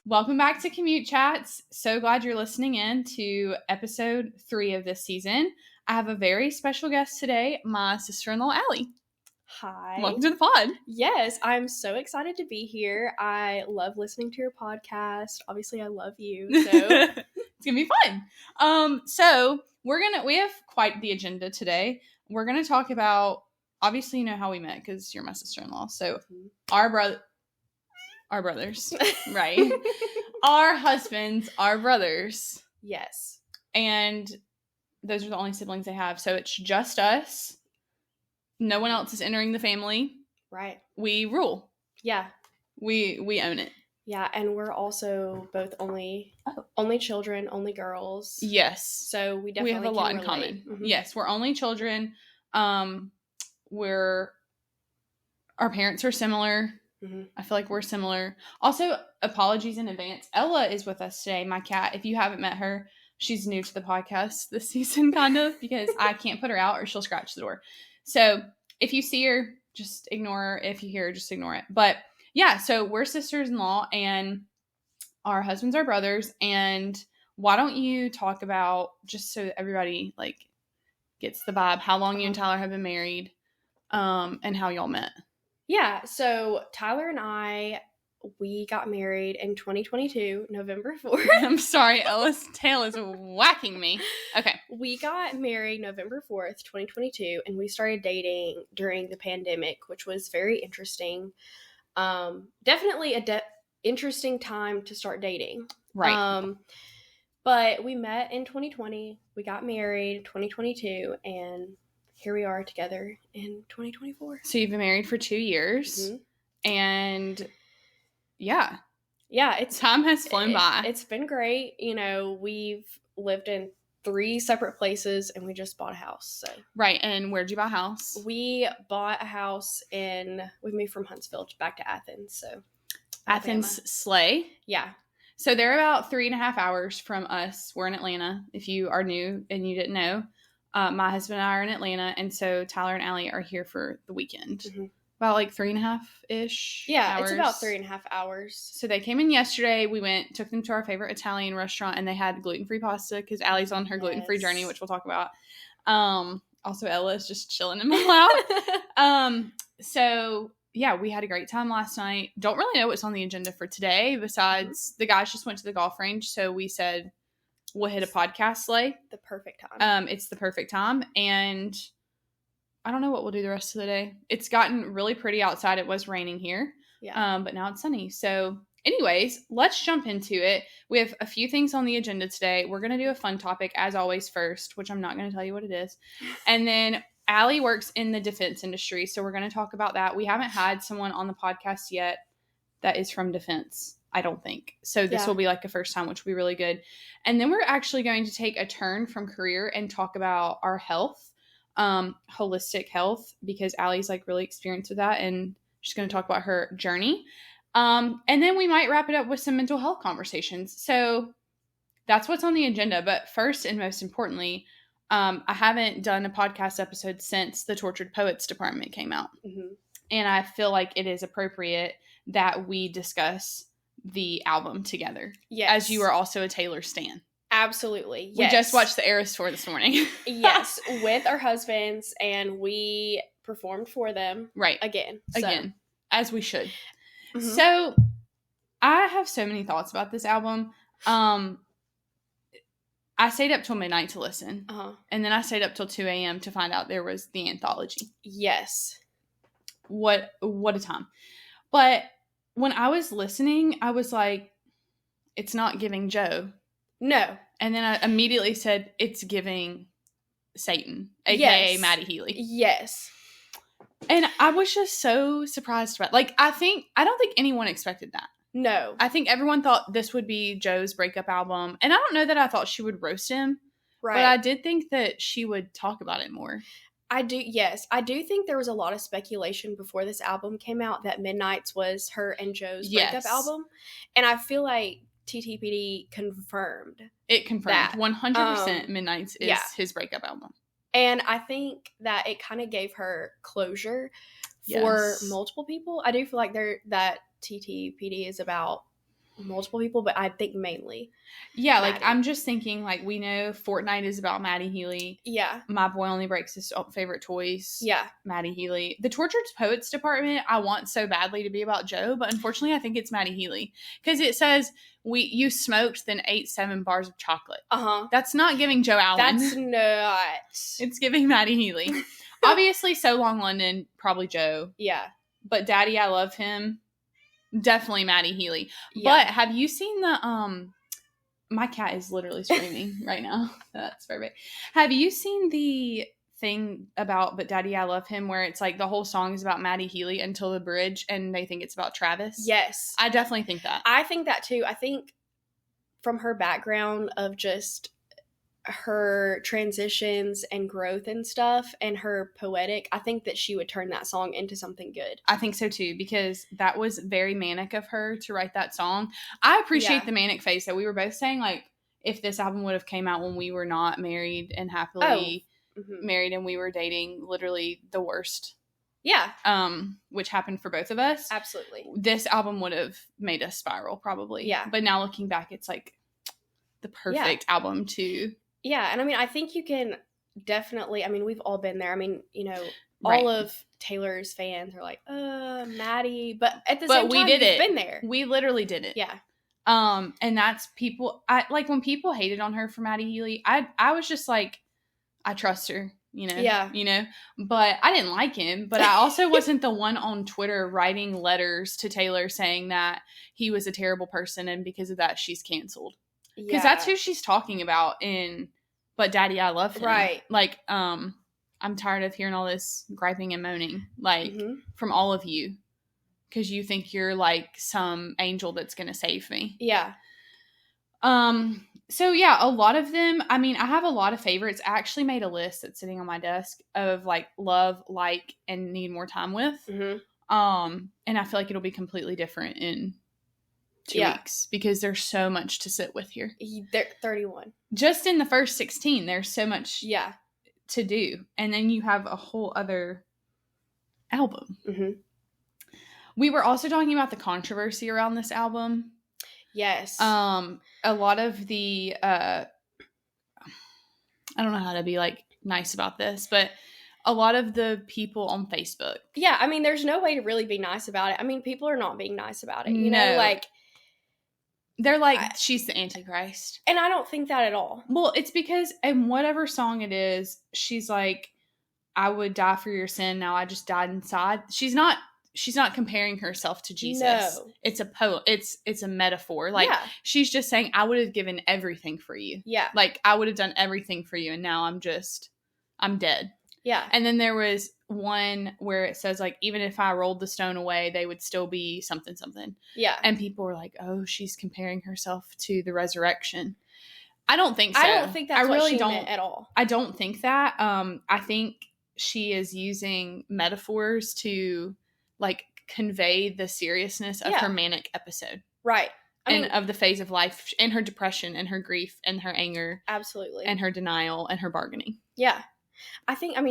Welcome back to Commute Chats. So glad you're listening in to episode 3 of this season. I have a very special guest today, my sister-in-law, Allie. Hi. Welcome to the pod. Yes, I'm so excited to be here. I love listening to your podcast. Obviously, I love you, so it's gonna be fun. So we have quite the agenda today. We're gonna talk about, obviously you know how we met because you're my sister-in-law. So our brothers, right? Our husbands are brothers. Yes. And those are the only siblings they have. So it's just us. No one else is entering the family. Right. We rule. Yeah. We own it. Yeah, and we're also both only children, only girls. Yes. So we definitely have a lot in relate. common. Mm-hmm. Yes, we're only children. Our parents are similar. Mm-hmm. I feel like we're similar. Also, apologies in advance. Ella is with us today, my cat. If you haven't met her, she's new to the podcast this season, kind of, because I can't put her out or she'll scratch the door. So if you see her, just ignore her. If you hear her, just ignore it. But yeah, so we're sisters-in-law and our husbands are brothers. And why don't you talk about, just so that everybody like gets the vibe, how long you and Tyler have been married, and how y'all met? Yeah, so Tyler and I, we got married in 2022, November 4th. I'm sorry, Ella's tail is whacking me. Okay. We got married November 4th, 2022, and we started dating during the pandemic, which was very interesting. Definitely a interesting time to start dating. Right. But we met in 2020, we got married in 2022, and here we are together in 2024. So you've been married for 2 years, and yeah, time has flown by. It's been great. You know, we've lived in 3 separate places, and we just bought a house. So right, and where'd you buy a house? We bought a house we moved from Huntsville back to Athens. So Athens, Slay. Yeah. So they're about 3.5 hours from us. We're in Atlanta. If you are new and you didn't know. My husband and I are in Atlanta, and so Tyler and Allie are here for the weekend. Mm-hmm. About like 3.5-ish. Yeah, hours. It's about 3.5 hours. So they came in yesterday. We took them to our favorite Italian restaurant, and they had gluten-free pasta because Allie's on her gluten-free journey, which we'll talk about. Also, Ella is just chilling in my lap. So yeah, we had a great time last night. Don't really know what's on the agenda for today besides the guys just went to the golf range, so we said we'll hit a podcast sleigh. The perfect time. It's the perfect time. And I don't know what we'll do the rest of the day. It's gotten really pretty outside. It was raining here. Yeah. But now it's sunny. So anyways, let's jump into it. We have a few things on the agenda today. We're going to do a fun topic as always first, which I'm not going to tell you what it is. And then Allie works in the defense industry. So we're going to talk about that. We haven't had someone on the podcast yet that is from defense, I don't think. So this will be like a first time, which will be really good. And then we're actually going to take a turn from career and talk about our health, holistic health, because Allie's like really experienced with that. And she's going to talk about her journey. And then we might wrap it up with some mental health conversations. So that's what's on the agenda. But first and most importantly, I haven't done a podcast episode since the Tortured Poets Department came out. Mm-hmm. And I feel like it is appropriate that we discuss the album together. Yes. As you are also a Taylor stan. Absolutely. Yes. We just watched the Eras tour this morning. Yes. With our husbands, and we performed for them. Right. Again. As we should. Mm-hmm. So I have so many thoughts about this album. I stayed up till midnight to listen. Uh-huh. And then I stayed up till 2 a.m. to find out there was the anthology. Yes. What a time. But when I was listening, I was like, it's not giving Joe. No. And then I immediately said, it's giving Satan, a.k.a. Maddie Healy. Yes. And I was just so surprised about it. Like, I don't think anyone expected that. No. I think everyone thought this would be Joe's breakup album. And I don't know that I thought she would roast him. Right. But I did think that she would talk about it more. I do think there was a lot of speculation before this album came out that Midnight's was her and Joe's breakup album. And I feel like TTPD confirmed. It confirmed that. 100% Midnight's is his breakup album. And I think that it kind of gave her closure for multiple people. I do feel like that TTPD is about multiple people, but I think mainly. Yeah, Maddie. like, I'm just thinking, like, we know Fortnite is about Maddie Healy. Yeah. My Boy Only Breaks His Favorite Toys. Yeah. Maddie Healy. The Tortured Poets department, I want so badly to be about Joe, but unfortunately, I think it's Maddie Healy. Because it says, you smoked, then ate 7 bars of chocolate. Uh-huh. That's not giving Joe Allen. That's not. It's giving Maddie Healy. Obviously, So Long London, probably Joe. Yeah. But Daddy, I Love Him, definitely Maddie Healy. Yeah. But have you seen the, my cat is literally screaming right now. That's perfect. Have you seen the thing about But Daddy, I Love Him, where it's like the whole song is about Maddie Healy until the bridge and they think it's about Travis? Yes. I definitely think that. I think that too. I think from her background of just her transitions and growth and stuff and her poetic, I think that she would turn that song into something good. I think so too, because that was very manic of her to write that song. I appreciate the manic phase that we were both saying, like, if this album would have came out when we were not married and happily married and we were dating, literally the worst. Yeah. Which happened for both of us. Absolutely. This album would have made us spiral, probably. Yeah. But now looking back, it's like the perfect album to... Yeah, and I mean, I think you can definitely, I mean, we've all been there. I mean, you know, Right. all of Taylor's fans are like, Maddie, but at the same time, we did we've it. been there. We literally did it. Yeah. And that's people, like when people hated on her for Maddie Healy, I was just like, I trust her, you know? Yeah. You know? But I didn't like him, but I also wasn't the one on Twitter writing letters to Taylor saying that he was a terrible person and because of that she's canceled. Because that's who she's talking about in But Daddy, I Love Him. Right. Like, I'm tired of hearing all this griping and moaning, like, from all of you. Because you think you're, like, some angel that's going to save me. Yeah. So, yeah, a lot of them, I mean, I have a lot of favorites. I actually made a list that's sitting on my desk of, like, love, like, and need more time with. And I feel like it'll be completely different in 2 weeks because there's so much to sit with here. They're 31. Just in the first 16, there's so much to do. And then you have a whole other album. We were also talking about the controversy around this album. Yes. A lot of the, I don't know how to be, like, nice about this, but a lot of the people on Facebook. Yeah, I mean, there's no way to really be nice about it. I mean, people are not being nice about it. You know, like... They're like, she's the Antichrist. And I don't think that at all. Well, it's because in whatever song it is, she's like, I would die for your sin. Now I just died inside. She's not comparing herself to Jesus. No. It's a poem. It's a metaphor. Like, she's just saying, I would have given everything for you. Yeah. Like, I would have done everything for you. And now I'm dead. Yeah. And then there was one where it says, like, even if I rolled the stone away, they would still be something. Yeah. And people were like, oh, she's comparing herself to the resurrection. I don't think so. I don't think that's what she meant at all. I don't think that. I think she is using metaphors to, like, convey the seriousness of her manic episode. Right. And of the phase of life and her depression and her grief and her anger. Absolutely. And her denial and her bargaining. Yeah.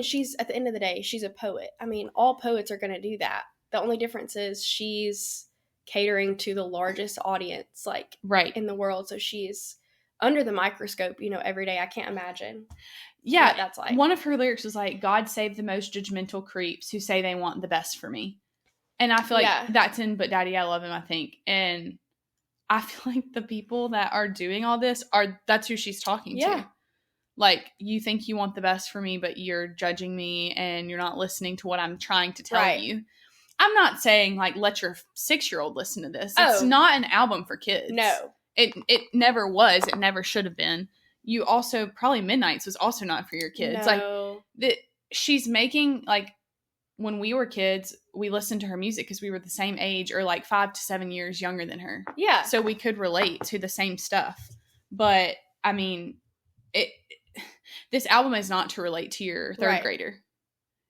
She's, at the end of the day, she's a poet. I mean, all poets are going to do that. The only difference is she's catering to the largest audience, like, in the world. So she's under the microscope, you know, every day. I can't imagine. Yeah. What that's like. One of her lyrics was like, God save the most judgmental creeps who say they want the best for me. And I feel like that's in But Daddy, I Love Him, I think. And I feel like the people that are doing all this that's who she's talking to. Like, you think you want the best for me, but you're judging me and you're not listening to what I'm trying to tell you. I'm not saying, like, let your 6-year-old listen to this. It's not an album for kids. No. It never was. It never should have been. You also, probably Midnights was also not for your kids. No. Like, she's making, like, when we were kids, we listened to her music because we were the same age or, like, 5 to 7 years younger than her. Yeah. So we could relate to the same stuff. But, I mean, this album is not to relate to your third grader.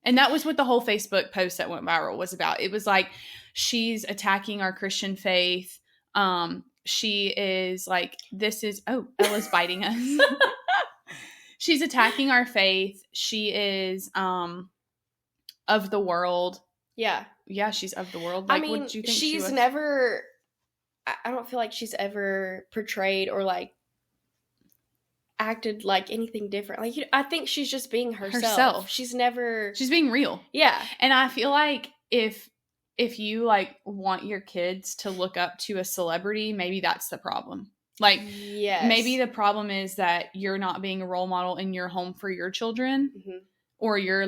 And that was what the whole Facebook post that went viral was about. It was like, she's attacking our Christian faith. She is like, Ella's biting us. She's attacking our faith. She is of the world. Yeah. Yeah, she's of the world. I Like, mean, what did you think she's she was? never I don't feel like she's ever portrayed or like acted like anything different. Like, I think she's just being herself. She's being real. Yeah. And I feel like if you like want your kids to look up to a celebrity, maybe that's the problem. Like, yes. Maybe the problem is that you're not being a role model in your home for your children, or you're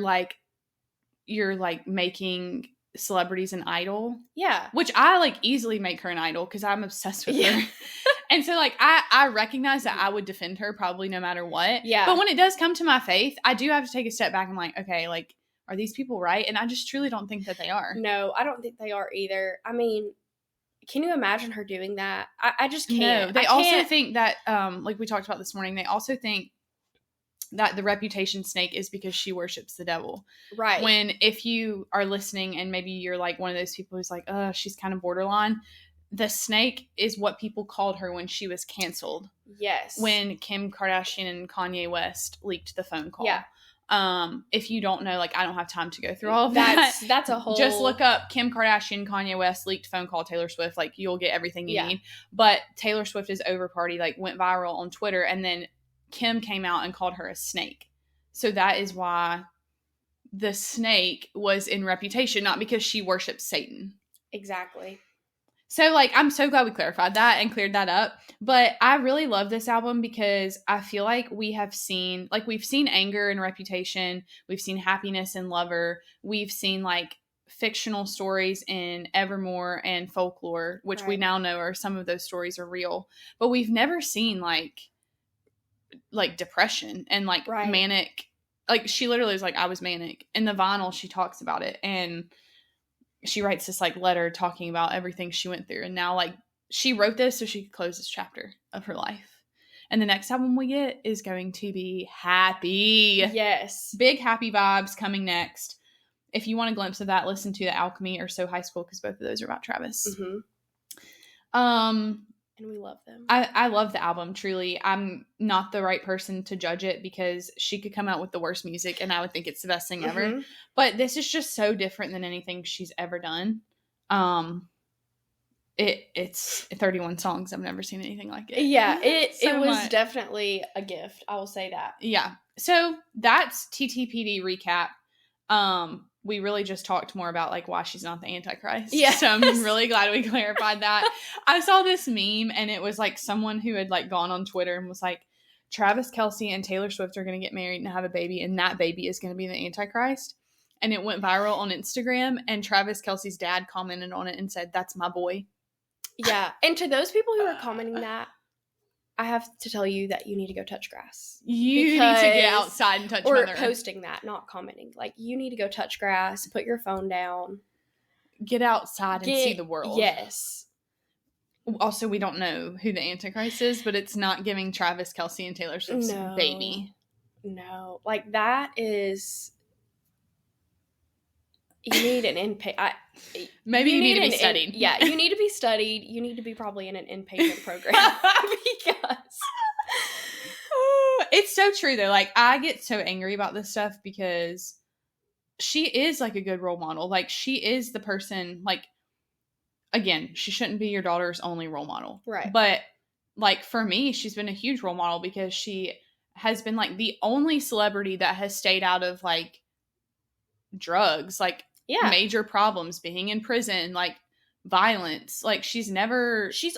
making celebrities an idol. Yeah. Which I like easily make her an idol because I'm obsessed with her. And so, like, I recognize that I would defend her probably no matter what. Yeah. But when it does come to my faith, I do have to take a step back and like, okay, like, are these people right? And I just truly don't think that they are. No, I don't think they are either. I mean, can you imagine her doing that? I just can't. No, they also think that, like we talked about this morning, they also think that the reputation snake is because she worships the devil. Right. When if you are listening and maybe you're like one of those people who's like, she's kind of borderline, the snake is what people called her when she was canceled. Yes. When Kim Kardashian and Kanye West leaked the phone call. Yeah. If you don't know, like, I don't have time to go through all of that. That's a whole... Just look up Kim Kardashian, Kanye West leaked phone call Taylor Swift. Like, you'll get everything you need. But Taylor Swift's over party, like, went viral on Twitter, and then Kim came out and called her a snake. So that is why the snake was in reputation, not because she worships Satan. Exactly. So, like, I'm so glad we clarified that and cleared that up. But I really love this album because I feel like we've seen anger and reputation. We've seen happiness in Lover. We've seen, like, fictional stories in Evermore and Folklore, which we now know are some of those stories are real. But we've never seen, like depression and, like, manic. Like, she literally was like, I was manic. In the vinyl, she talks about it. And she writes this, like, letter talking about everything she went through. And now, like, she wrote this so she could close this chapter of her life. And the next album we get is going to be happy. Yes. Big happy vibes coming next. If you want a glimpse of that, listen to The Alchemy or So High School, because both of those are about Travis. And we love them. I love the album, truly. I'm not the right person to judge it because she could come out with the worst music and I would think it's the best thing ever. But this is just so different than anything she's ever done. It's 31 songs. I've never seen anything like it. Yeah, it was definitely a gift. I will say that. Yeah. So that's TTPD recap. We really just talked more about, like, why she's not the Antichrist. Yeah. So I'm really glad we clarified that. I saw this meme and it was like someone who had, like, gone on Twitter and was like, Travis Kelce and Taylor Swift are going to get married and have a baby, and that baby is going to be the Antichrist. And it went viral on Instagram, and Travis Kelce's dad commented on it and said, that's my boy. Yeah. And to those people who are commenting that, I have to tell you that you need to go touch grass. You need to get outside and touch Or Mother Earth. posting that, not commenting. Like, you need to go touch grass, put your phone down. Get outside and see the world. Yes. Also, we don't know who the Antichrist is, but it's not giving Travis Kelce and Taylor Swift's baby. No. Like, that is... You need an inpatient... Maybe you need to be studied. Yeah, you need to be studied. You need to be probably in an inpatient program. Because... It's so true, though. Like, I get so angry about this stuff because she is, like, a good role model. Like, she is the person, like, again, she shouldn't be your daughter's only role model. Right. But, like, for me, she's been a huge role model because she has been, like, the only celebrity that has stayed out of, like, drugs, like, major problems, being in prison, like, violence. Like, she's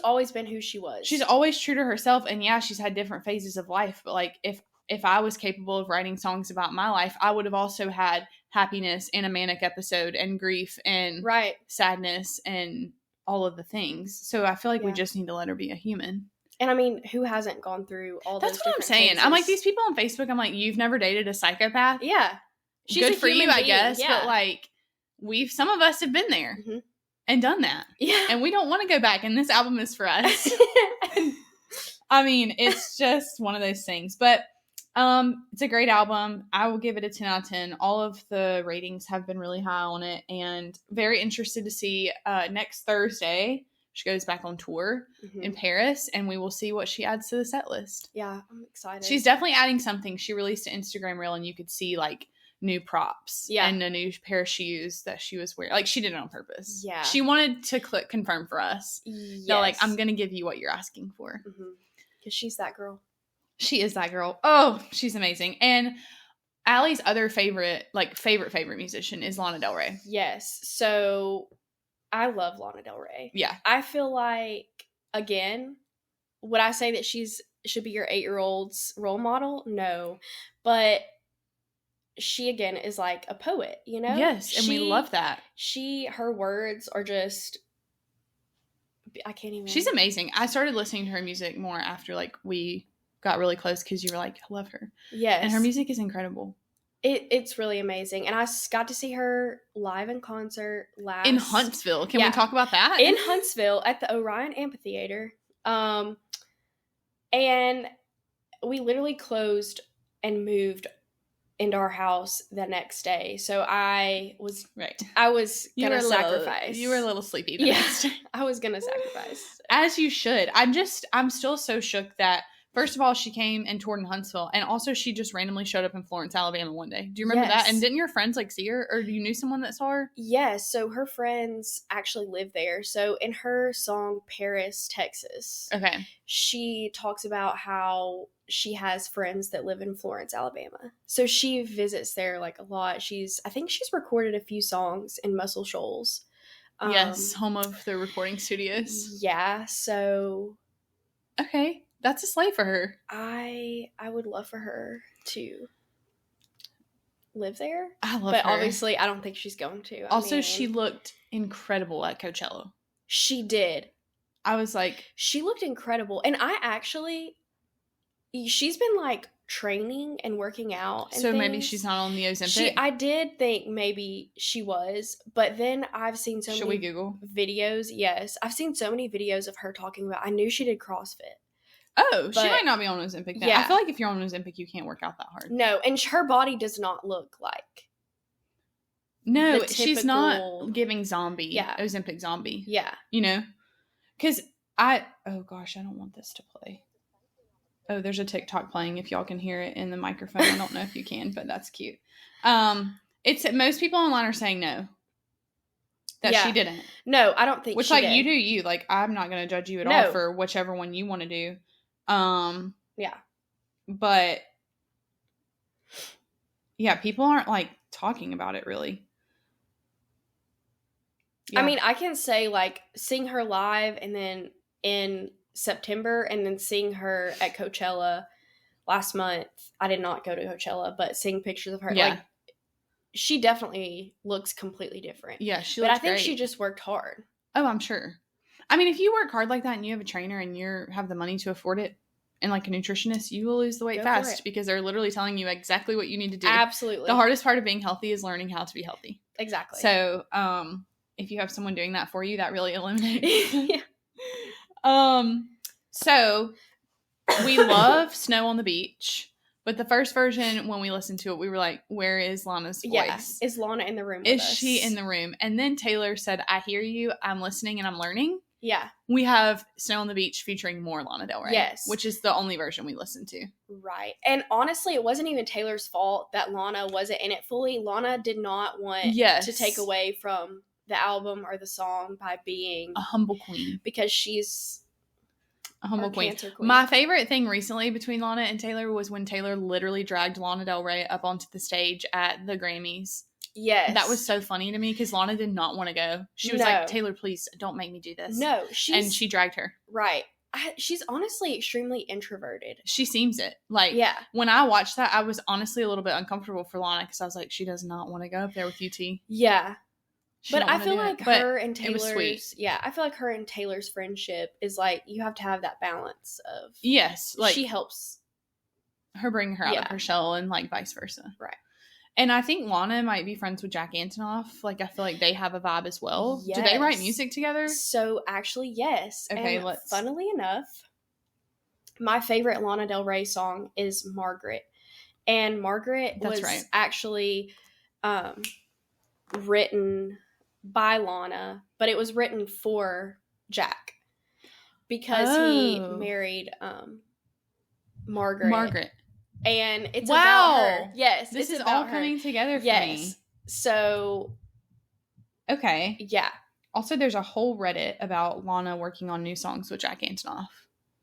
always been who she was. She's always true to herself. And yeah, she's had different phases of life, but, like, if I was capable of writing songs about my life, I would have also had happiness and a manic episode and grief and sadness and all of the things. So I feel like we just need to let her be a human. And I mean, who hasn't gone through all those? That's what I'm saying. Phases? I'm like, these people on Facebook, I'm like, you've never dated a psychopath? Yeah. She's good for you, I guess. Yeah. But, like, some of us have been there and done that. Yeah. And we don't want to go back. And this album is for us. I mean, it's just one of those things. But it's a great album. I will give it a 10 out of 10. All of the ratings have been really high on it. And very interested to see next Thursday. She goes back on tour in Paris, and we will see what she adds to the set list. Yeah, I'm excited. She's definitely adding something. She released an Instagram reel, and you could see, like, new props and a new pair of shoes that she was wearing. Like, she did it on purpose. Yeah. She wanted to click confirm for us. Yes. That, like, I'm going to give you what you're asking for. Because she's that girl. She is that girl. Oh, she's amazing. And Allie's other favorite musician is Lana Del Rey. Yes. So I love Lana Del Rey. Yeah. I feel like, again, would I say that should be your 8-year-old's role model? No. But she, again, is like a poet, you know? Yes, and we love that. Her words are just, I can't even. She's amazing. I started listening to her music more after, like, we got really close because you were like, I love her. Yes. And her music is incredible. It's really amazing. And I got to see her live in concert in Huntsville. Can we talk about that? In Huntsville at the Orion Amphitheater. And we literally closed and moved into our house the next day. So I was gonna sacrifice. You were a little sleepy the next day. I was gonna sacrifice. As you should. I'm still so shook that, first of all, she came and toured in Huntsville, and also she just randomly showed up in Florence, Alabama one day. Do you remember that? And didn't your friends, like, see her, or you knew someone that saw her? Yes, so her friends actually live there. So in her song Paris, Texas, she talks about how she has friends that live in Florence, Alabama. So she visits there, like, a lot. I think she's recorded a few songs in Muscle Shoals. Yes, home of the recording studios. Yeah, so... Okay. That's a slay for her. I would love for her to live there. I love her. But obviously, I don't think she's going to. Also, she looked incredible at Coachella. She did. I was like... She looked incredible. And she's been, like, training and working out and so things. Maybe she's not on the Ozempic? I did think maybe she was. But then I've seen so many... Should we Google? Videos. Yes. I've seen so many videos of her talking about... I knew she did CrossFit. Oh, she might not be on Ozempic then. Yeah. I feel like if you're on Ozempic, you can't work out that hard. No, and her body does not look like... No, she's not giving zombie. Yeah. Ozempic zombie. Yeah. You know? Because oh gosh, I don't want this to play. Oh, there's a TikTok playing if y'all can hear it in the microphone. I don't know if you can, but that's cute. Most people online are saying no. That she didn't. No, I don't think Which, she like, did. you do you. Like, I'm not going to judge you at all for whichever one you want to do. Yeah. But, yeah, people aren't, like, talking about it, really. Yeah. I mean, I can say, like, seeing her live and then in September and then seeing her at Coachella last month. I did not go to Coachella, but seeing pictures of her, like, she definitely looks completely different. Yeah, she looks looks great. But I think great. she just worked hard. Oh, I'm sure. I mean, if you work hard like that and you have a trainer and you have the money to afford it and, like, a nutritionist, you will lose the weight fast because they're literally telling you exactly what you need to do. Absolutely. The hardest part of being healthy is learning how to be healthy. Exactly. So, if you have someone doing that for you, that really eliminates. Yeah. So we love Snow on the Beach, but the first version, when we listened to it, we were like, where is Lana's voice? Yeah. Is Lana in the room with us? Is she in the room? And then Taylor said, I hear you, I'm listening, and I'm learning. Yeah. We have Snow on the Beach featuring more Lana Del Rey. Yes. Which is the only version we listened to. Right. And honestly, it wasn't even Taylor's fault that Lana wasn't in it fully. Lana did not want to take away from the album or the song by being a humble queen. Because she's a humble queen. My favorite thing recently between Lana and Taylor was when Taylor literally dragged Lana Del Rey up onto the stage at the Grammys. Yes. That was so funny to me because Lana did not want to go. She was like, Taylor, please don't make me do this. No. And she dragged her. Right. She's honestly extremely introverted. She seems it. Like, when I watched that, I was honestly a little bit uncomfortable for Lana because I was like, she does not want to go up there with UT. Yeah. But I feel like her and Taylor's, I feel like her and Taylor's friendship is like, you have to have that balance of, yes, like she helps her bring her out of her shell and like vice versa. Right. And I think Lana might be friends with Jack Antonoff. Like, I feel like they have a vibe as well. Yes. Do they write music together? So actually, yes. Okay, and funnily enough, my favorite Lana Del Rey song is Margaret. And Margaret was actually written by Lana, but it was written for Jack because he married Margaret. And it's Wow. about her. Yes, This it's is about all her. coming together for Yes. me. So, Okay. yeah. Also, there's a whole Reddit about Lana working on new songs with Jack Antonoff.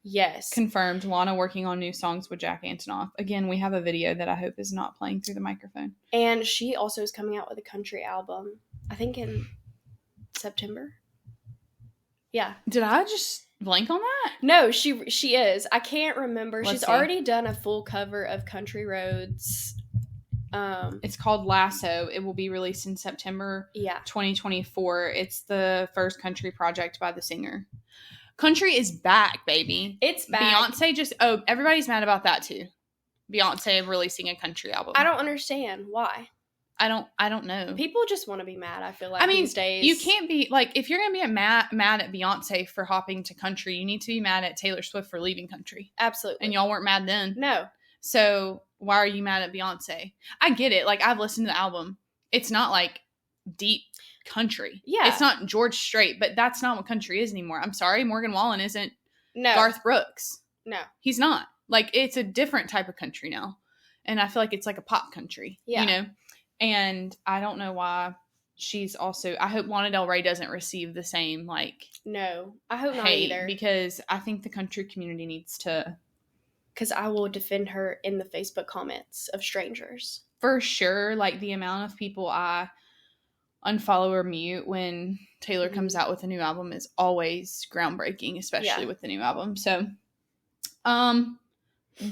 Yes. Confirmed, Lana working on new songs with Jack Antonoff. Again, we have a video that I hope is not playing through the microphone. And she also is coming out with a country album, I think in September. Yeah. Did I just blank on that? No, she is. I can't remember. Let's She's see. already done a full cover of Country Roads. It's called Lasso. It will be released in September 2024. It's the first country project by the singer. Country is back, baby. It's back. Beyonce everybody's mad about that too. Beyonce releasing a country album. I don't understand why. I don't know. People just want to be mad, I feel like, these days. You can't be, like, if you're going to be mad at Beyonce for hopping to country, you need to be mad at Taylor Swift for leaving country. Absolutely. And y'all weren't mad then. No. So why are you mad at Beyonce? I get it. Like, I've listened to the album. It's not, like, deep country. Yeah. It's not George Strait, but that's not what country is anymore. I'm sorry, Morgan Wallen isn't No. Garth Brooks. No. He's not. Like, it's a different type of country now. And I feel like it's like a pop country. Yeah. You know? And I don't know why she's also... I hope Lana Del Rey doesn't receive the same, like... No. I hope not hate, either. because I think the country community needs to... Because I will defend her in the Facebook comments of strangers. For sure. Like, the amount of people I unfollow or mute when Taylor comes out with a new album is always groundbreaking, especially with the new album. So,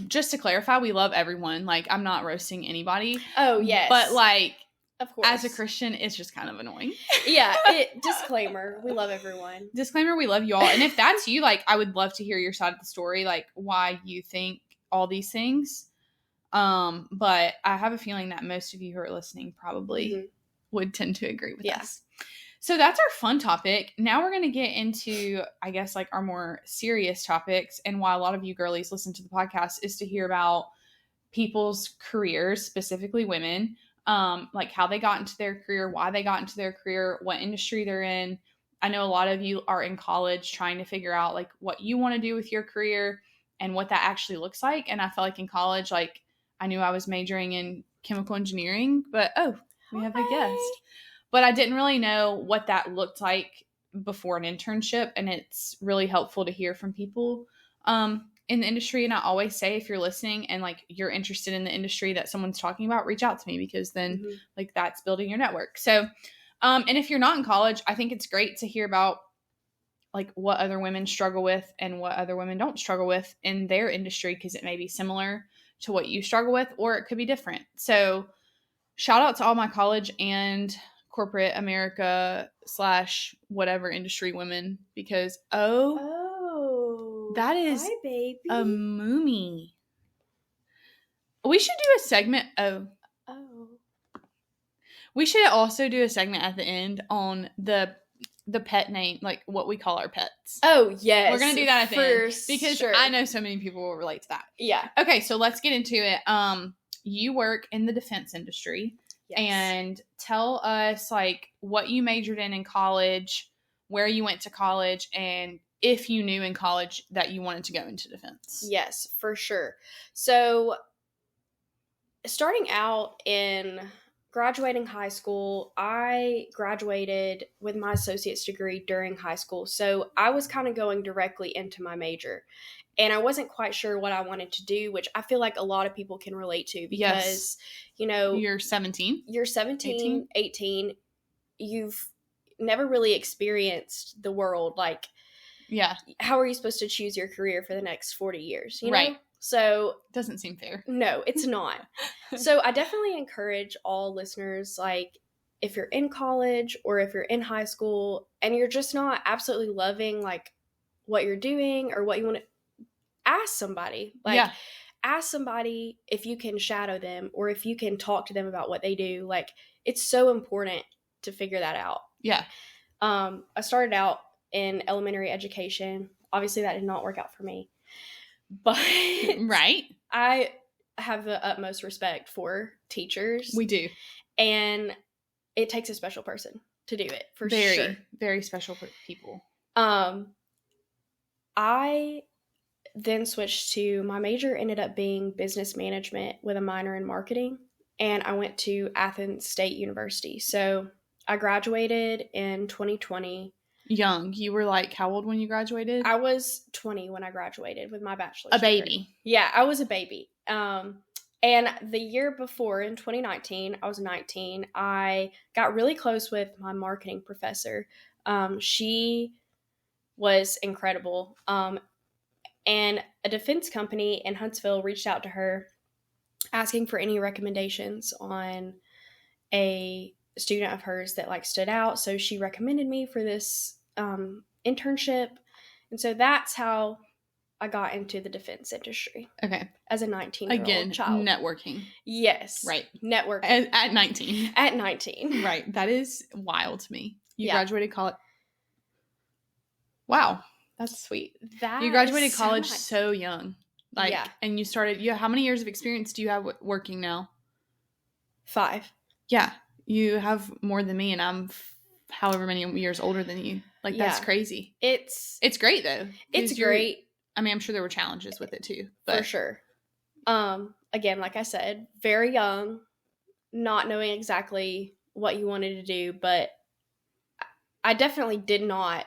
just to clarify, we love everyone. Like, I'm not roasting anybody. Oh, yes. But, like, of course, as a Christian, it's just kind of annoying. Yeah. Disclaimer, we love everyone. Disclaimer, we love you all. And if that's you, like, I would love to hear your side of the story, like, why you think all these things. But I have a feeling that most of you who are listening probably would tend to agree with us. So that's our fun topic. Now we're going to get into, I guess, like, our more serious topics. And why a lot of you girlies listen to the podcast is to hear about people's careers, specifically women, like how they got into their career, why they got into their career, what industry they're in. I know a lot of you are in college trying to figure out, like, what you want to do with your career and what that actually looks like. And I felt like in college, like, I knew I was majoring in chemical engineering, but we have a guest. But I didn't really know what that looked like before an internship, and it's really helpful to hear from people in the industry. And I always say, if you're listening and, like, you're interested in the industry that someone's talking about, reach out to me, because then like, that's building your network. So, and if you're not in college, I think it's great to hear about, like, what other women struggle with and what other women don't struggle with in their industry, because it may be similar to what you struggle with, or it could be different. So shout out to all my college and corporate America / whatever industry women, because that is hi, baby. a moomie. We should do a segment. We should also do a segment at the end on the pet name, like what we call our pets. Oh, yes. We're going to do that at the end, because sure. I know so many people will relate to that. Yeah. Okay, so let's get into it. You work in the defense industry. Yes. And tell us, like, what you majored in college, where you went to college, and if you knew in college that you wanted to go into defense. Yes, for sure. So, starting out in graduating high school, I graduated with my associate's degree during high school. So, I was kind of going directly into my major. And I wasn't quite sure what I wanted to do, which I feel like a lot of people can relate to, because, you know, you're 17. You're 17, 18. You've never really experienced the world. Like, how are you supposed to choose your career for the next 40 years? You know? Right. So, doesn't seem fair. No, it's not. So I definitely encourage all listeners, like, if you're in college or if you're in high school and you're just not absolutely loving, like, what you're doing or what you want to, ask somebody. Like, ask somebody if you can shadow them or if you can talk to them about what they do. Like, it's so important to figure that out. Yeah. I started out in elementary education. Obviously, that did not work out for me. But right. I have the utmost respect for teachers. We do. And it takes a special person to do it, for sure. Very, very special people. then switched to, my major ended up being business management with a minor in marketing. And I went to Athens State University. So I graduated in 2020. Young. You were like, how old when you graduated? I was 20 when I graduated with my bachelor's A degree. baby. Yeah, I was a baby. And the year before, in 2019, I was 19. I got really close with my marketing professor. She was incredible. And a defense company in Huntsville reached out to her asking for any recommendations on a student of hers that like stood out. So she recommended me for this internship. And so that's how I got into the defense industry. Okay. As a 19-year-old child. Networking. Yes. Right. Networking. At 19. At 19. Right. That is wild to me. You Yeah. graduated college. Wow. That's sweet. You graduated college so young. Like, yeah. And you started, how many years of experience do you have working now? 5. Yeah. You have more than me, and I'm however many years older than you. Like, that's crazy. It's great, though. It's great. I mean, I'm sure there were challenges with it, too. But. For sure. Again, like I said, very young, not knowing exactly what you wanted to do, but I definitely did not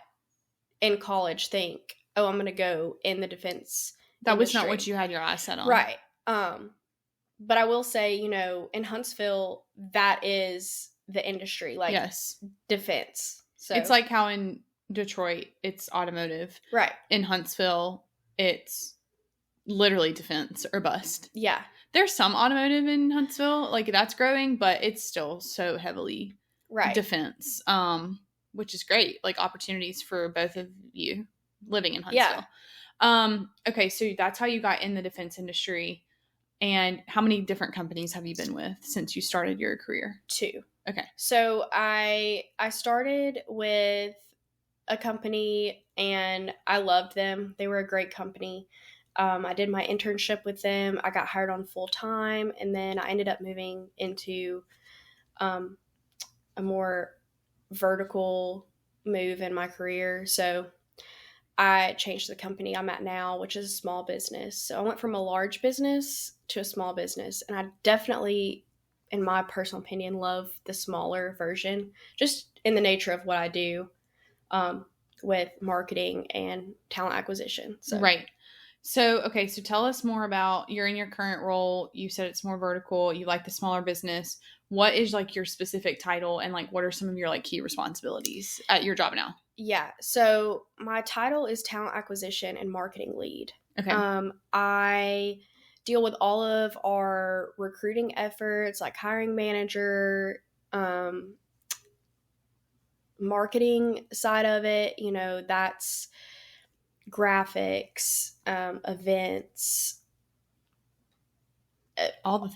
in college think, oh, I'm going to go in the defense That industry. was not what you had your eyes set on. Right. But I will say, in Huntsville, that is the industry, like yes. defense. So it's like how in Detroit, it's automotive. Right. In Huntsville, it's literally defense or bust. Yeah. There's some automotive in Huntsville, like that's growing, but it's still so heavily defense, which is great. Like opportunities for both of you living in Huntsville. Yeah. Okay, so that's how you got in the defense industry. And how many different companies have you been with since you started your career? 2. Okay. So I started with a company and I loved them. They were a great company. I did my internship with them. I got hired on full time, and then I ended up moving into a more vertical move in my career. So I changed the company I'm at now, which is a small business. So I went from a large business to a small business, and I definitely, in my personal opinion, love the smaller version, just in the nature of what I do with marketing and talent acquisition. So. Right. So, okay, so tell us more about, you're in your current role. You said it's more vertical. You like the smaller business. What is like your specific title, and like what are some of your like key responsibilities at your job now? Yeah. So my title is talent acquisition and marketing lead. Okay. I deal with all of our recruiting efforts, like hiring manager, marketing side of it. That's graphics, events, all the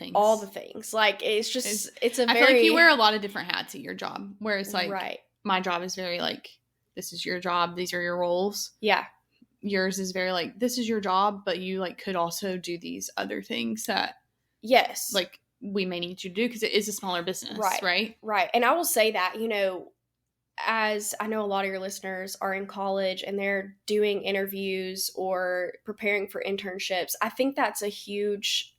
things. Like it's a very, I feel like you wear a lot of different hats at your job, whereas like right. My job is very like, this is your job, these are your roles. Yeah. Yours is very like, this is your job, but you like could also do these other things that yes, like we may need you to do because it is a smaller business. Right. And I will say that, as I know a lot of your listeners are in college and they're doing interviews or preparing for internships, I think that's a huge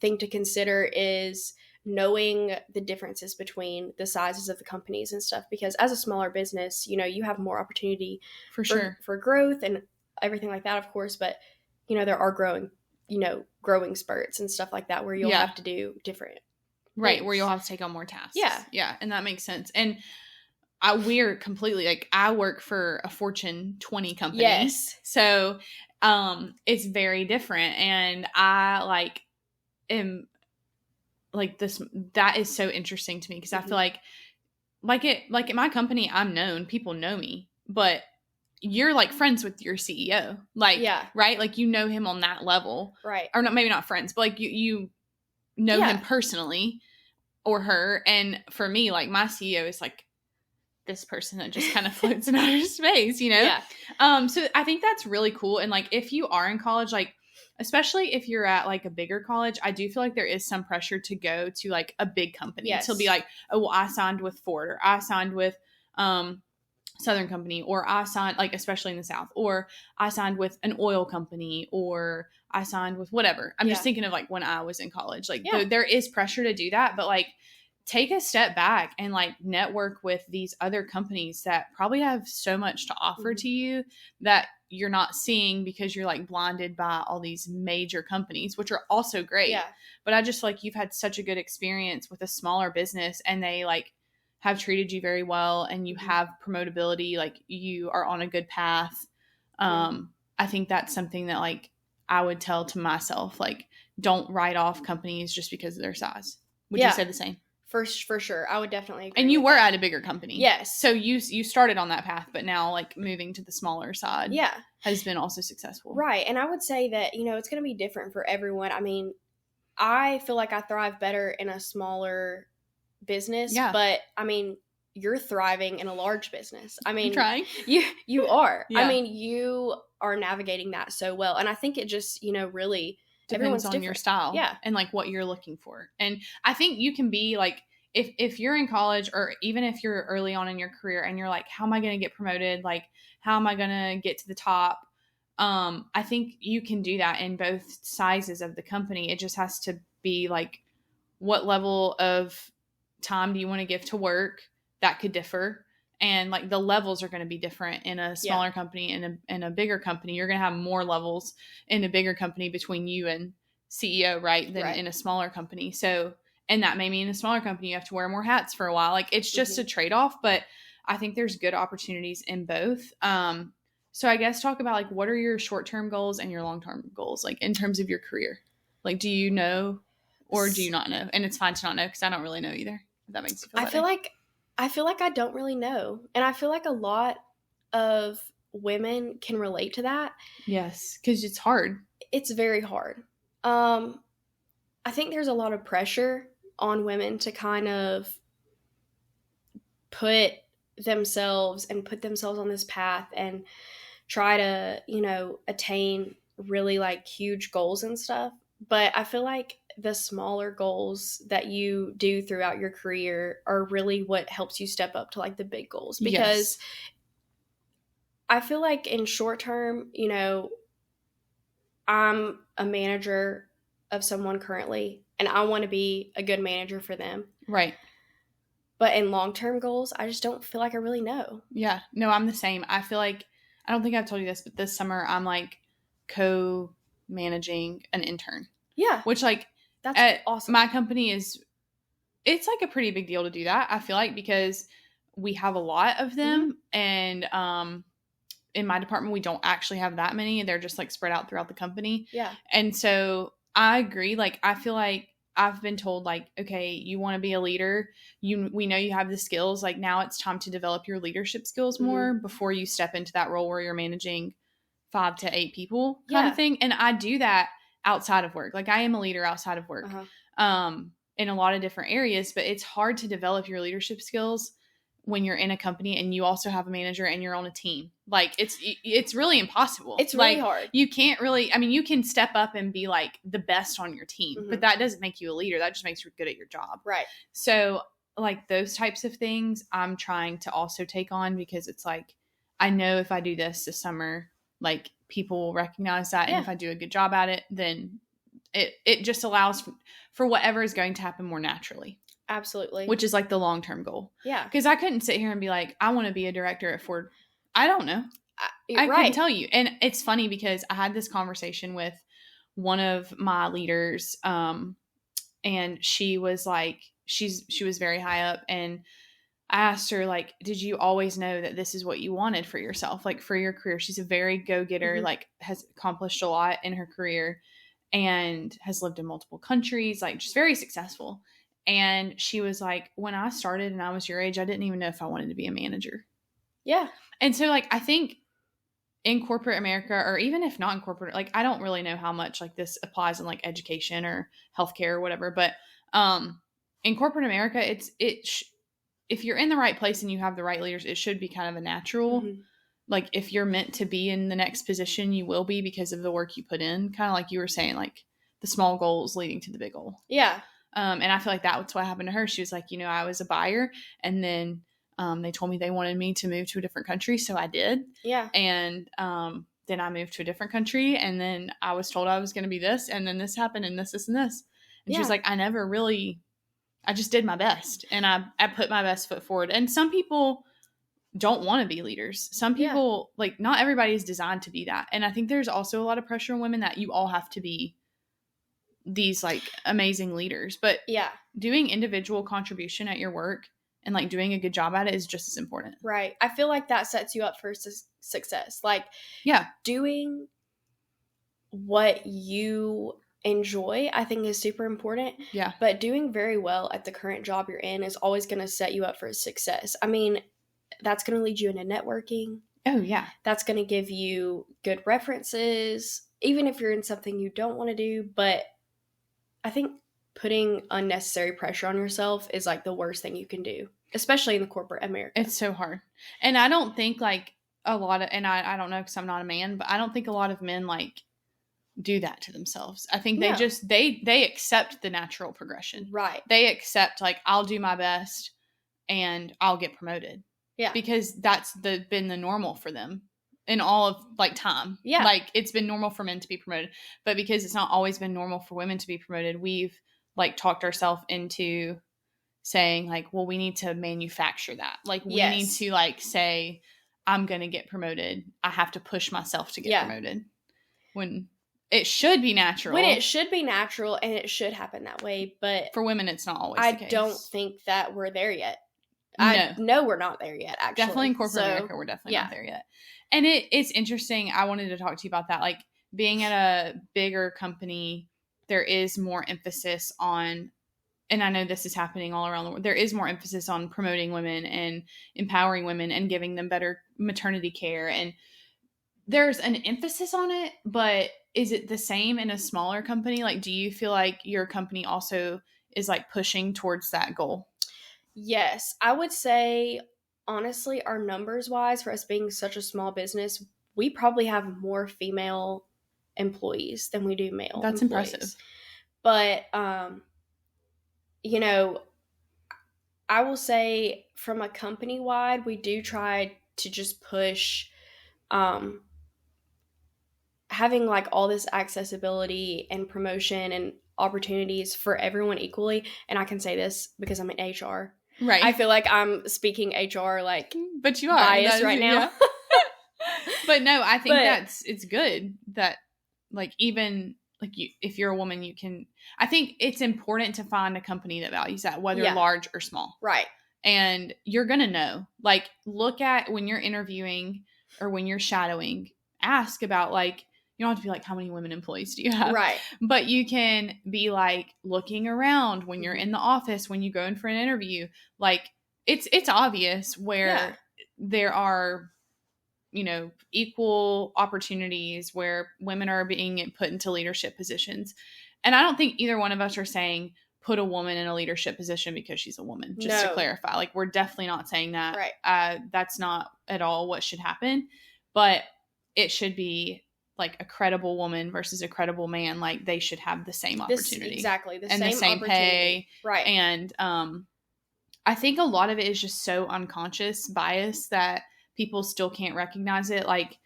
thing to consider, is knowing the differences between the sizes of the companies and stuff, because as a smaller business, you have more opportunity for growth and everything like that, of course, but there are growing spurts and stuff like that where you'll have to do different things. Where you'll have to take on more tasks. Yeah, and that makes sense. And we're completely like, I work for a Fortune 20 company. Yes. So it's very different. And I like am like this, that is so interesting to me because I feel like in my company, I'm known, people know me, but you're like friends with your CEO. Like, right? Like you know him on that level. Right. Or not, maybe not friends, but like you know him personally or her. And for me, like my CEO is like this person that just kind of floats in outer space, Yeah. So I think that's really cool. And like, if you are in college, like, especially if you're at like a bigger college, I do feel like there is some pressure to go to like a big company. Yes. To be like, oh, well, I signed with Ford or I signed with Southern company, or I signed, like, especially in the South, or I signed with an oil company, or I signed with whatever. I'm just thinking of like when I was in college, like there is pressure to do that, but like take a step back and like network with these other companies that probably have so much to offer to you that you're not seeing because you're like blinded by all these major companies, which are also great. Yeah. But I just like, you've had such a good experience with a smaller business, and they like have treated you very well, and you have promotability, like you are on a good path. I think that's something that like I would tell to myself, like, don't write off companies just because of their size. Would you say the same? For sure. I would definitely agree. And you were at a bigger company. Yes. So you started on that path, but now like moving to the smaller side has been also successful. Right. And I would say that, you know, it's going to be different for everyone. I mean, I feel like I thrive better in a smaller business, but I mean, you're thriving in a large business. I mean, I'm trying. You are. I mean, you are navigating that so well. And I think it just, you know, really depends on your style and like what you're looking for. And I think you can be like, if you're in college, or even if you're early on in your career and you're like, how am I going to get promoted? Like, how am I going to get to the top? I think you can do that in both sizes of the company. It just has to be like, what level of time do you want to give to work? That could differ. And like the levels are going to be different in a smaller company and a bigger company. You're going to have more levels in a bigger company between you and CEO, right? Than in a smaller company. So, and that may mean in a smaller company, you have to wear more hats for a while. Like it's just a trade-off, but I think there's good opportunities in both. So I guess talk about like, what are your short-term goals and your long-term goals? Like in terms of your career, like, do you know, or do you not know? And it's fine to not know, because I don't really know either. If that makes you feel better. I feel like I don't really know. And I feel like a lot of women can relate to that. Yes, because it's hard. It's very hard. I think there's a lot of pressure on women to kind of put themselves on this path and try to, you know, attain really like huge goals and stuff. But I feel like the smaller goals that you do throughout your career are really what helps you step up to like the big goals. Because I feel like in short term, you know, I'm a manager of someone currently, and I want to be a good manager for them. Right. But in long-term goals, I just don't feel like I really know. Yeah. No, I'm the same. I feel like, I don't think I've told you this, but this summer I'm like co-managing an intern. Yeah. Which like, that's awesome. My company it's like a pretty big deal to do that, I feel like, because we have a lot of them. And in my department, we don't actually have that many. They're just like spread out throughout the company. Yeah. And so I agree. Like, I feel like I've been told, like, okay, you want to be a leader. We know you have the skills. Like, now it's time to develop your leadership skills more before you step into that role where you're managing 5 to 8 people kind of thing. And I do that outside of work. Like, I am a leader outside of work in a lot of different areas, but it's hard to develop your leadership skills when you're in a company and you also have a manager and you're on a team. Like, it's really impossible. It's really hard. You can't really, I mean, you can step up and be like the best on your team, but that doesn't make you a leader. That just makes you good at your job. Right. So like those types of things I'm trying to also take on, because it's like, I know if I do this summer, like people will recognize that. And if I do a good job at it, then it just allows for whatever is going to happen more naturally. Absolutely. Which is like the long-term goal. Yeah. Because I couldn't sit here and be like, I want to be a director at Ford. I don't know. I couldn't tell you. And it's funny because I had this conversation with one of my leaders, and she was like, she was very high up, and I asked her, like, did you always know that this is what you wanted for yourself, like for your career? She's a very go-getter, like has accomplished a lot in her career and has lived in multiple countries, like just very successful. And she was like, when I started and I was your age, I didn't even know if I wanted to be a manager. Yeah. And so like, I think in corporate America, or even if not in corporate, like, I don't really know how much like this applies in like education or healthcare or whatever, but in corporate America, if you're in the right place and you have the right leaders, it should be kind of a natural, like if you're meant to be in the next position, you will be because of the work you put in, kind of like you were saying, like the small goals leading to the big goal. Yeah. And I feel like that's what happened to her. She was like, you know, I was a buyer, and then They told me they wanted me to move to a different country, so I did. Yeah. And then I moved to a different country, and then I was told I was going to be this, and then this happened, and this, and this. And she was like, I just did my best, and I put my best foot forward. And some people don't want to be leaders. Some people, like, not everybody is designed to be that. And I think there's also a lot of pressure on women that you all have to be these, like, amazing leaders. But doing individual contribution at your work and, like, doing a good job at it is just as important. Right. I feel like that sets you up for success. Like, doing what you enjoy, I think, is super important. Yeah. But doing very well at the current job you're in is always going to set you up for success. I mean, that's going to lead you into networking. Oh, yeah. That's going to give you good references, even if you're in something you don't want to do. But I think putting unnecessary pressure on yourself is, like, the worst thing you can do, especially in the corporate America. It's so hard. And I don't think, like, a lot of, and I don't know because I'm not a man, but I don't think a lot of men, like, do that to themselves. I think they just, they accept the natural progression. Right. They accept, like, I'll do my best and I'll get promoted. Yeah. Because that's been the normal for them in all of, like, time. Yeah. Like, it's been normal for men to be promoted. But because it's not always been normal for women to be promoted, we've, like, talked ourselves into saying, like, well, we need to manufacture that. Like, we need to, like, say, I'm going to get promoted. I have to push myself to get promoted. When it should be natural. When it should be natural and it should happen that way. But for women, it's not always the case. I don't think that we're there yet. No. I know we're not there yet, actually. Definitely in corporate America, we're definitely not there yet. And it's interesting. I wanted to talk to you about that. Like, being at a bigger company, there is more emphasis on, and I know this is happening all around the world, there is more emphasis on promoting women and empowering women and giving them better maternity care. And there's an emphasis on it, but is it the same in a smaller company? Like, do you feel like your company also is, like, pushing towards that goal? Yes, I would say, honestly, our numbers wise, for us being such a small business, we probably have more female employees than we do male. That's employees. Impressive. But, you know, I will say from a company wide, we do try to just push, having, like, all this accessibility and promotion and opportunities for everyone equally. And I can say this because I'm in HR. Right. I feel like I'm speaking HR, like, but you are biased right now. Yeah. But no, I think it's good that, like, even, like, you, if you're a woman, you can, I think it's important to find a company that values that, whether large or small. Right. And you're going to know, like, look at when you're interviewing or when you're shadowing, ask about, like, you don't have to be like, how many women employees do you have? Right. But you can be, like, looking around when you're in the office, when you go in for an interview. Like, it's obvious where there are, you know, equal opportunities where women are being put into leadership positions. And I don't think either one of us are saying put a woman in a leadership position because she's a woman, just to clarify. Like, we're definitely not saying that. Right. That's not at all what should happen. But it should be, like, a credible woman versus a credible man. Like, they should have the same opportunity. Exactly. The same pay. Right. And I think a lot of it is just so unconscious bias that people still can't recognize it. Like,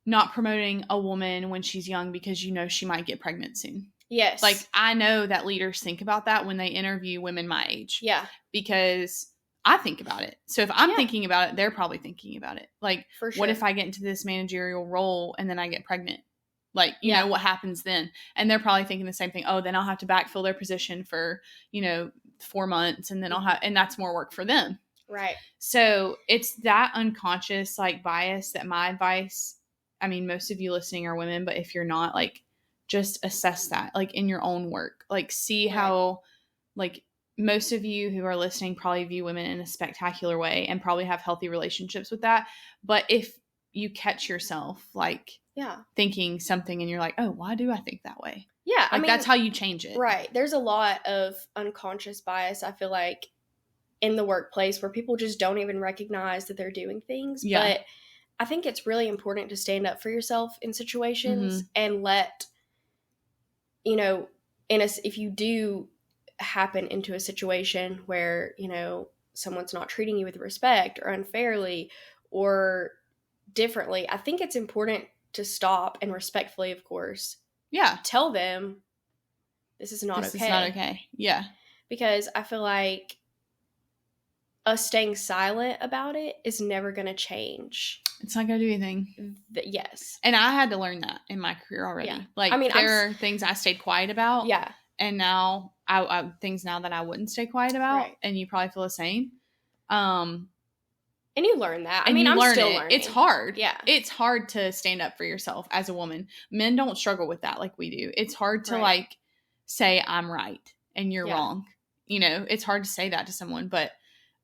not promoting a woman when she's young because you know she might get pregnant soon. Yes. Like, I know that leaders think about that when they interview women my age. Yeah. Because I think about it. So if I'm thinking about it, they're probably thinking about it. Like, for sure. What if I get into this managerial role and then I get pregnant? Like, you know, what happens then? And they're probably thinking the same thing. Oh, then I'll have to backfill their position for, 4 months, and then and that's more work for them. Right. So it's that unconscious, like, bias that my advice, I mean, most of you listening are women, but if you're not, like, just assess that, like, in your own work. Like, see how, like, most of you who are listening probably view women in a spectacular way and probably have healthy relationships with that. But if you catch yourself, like, thinking something and you're like, oh, why do I think that way? Yeah. Like, that's how you change it. Right. There's a lot of unconscious bias, I feel like, in the workplace where people just don't even recognize that they're doing things. Yeah. But I think it's really important to stand up for yourself in situations and let, if you do happen into a situation where, someone's not treating you with respect or unfairly or differently, I think it's important to stop and respectfully, of course, tell them this is not okay. This is not okay. Yeah. Because I feel like us staying silent about it is never going to change. It's not going to do anything. Yes. And I had to learn that in my career already. Yeah. Like, I mean, there are things I stayed quiet about. Yeah. And now, I things now that I wouldn't stay quiet about. Right. And you probably feel the same. And you learn that. I mean, I'm still learning. It's hard. Yeah. It's hard to stand up for yourself as a woman. Men don't struggle with that like we do. It's hard to, like, say I'm right and you're wrong. You know, it's hard to say that to someone. But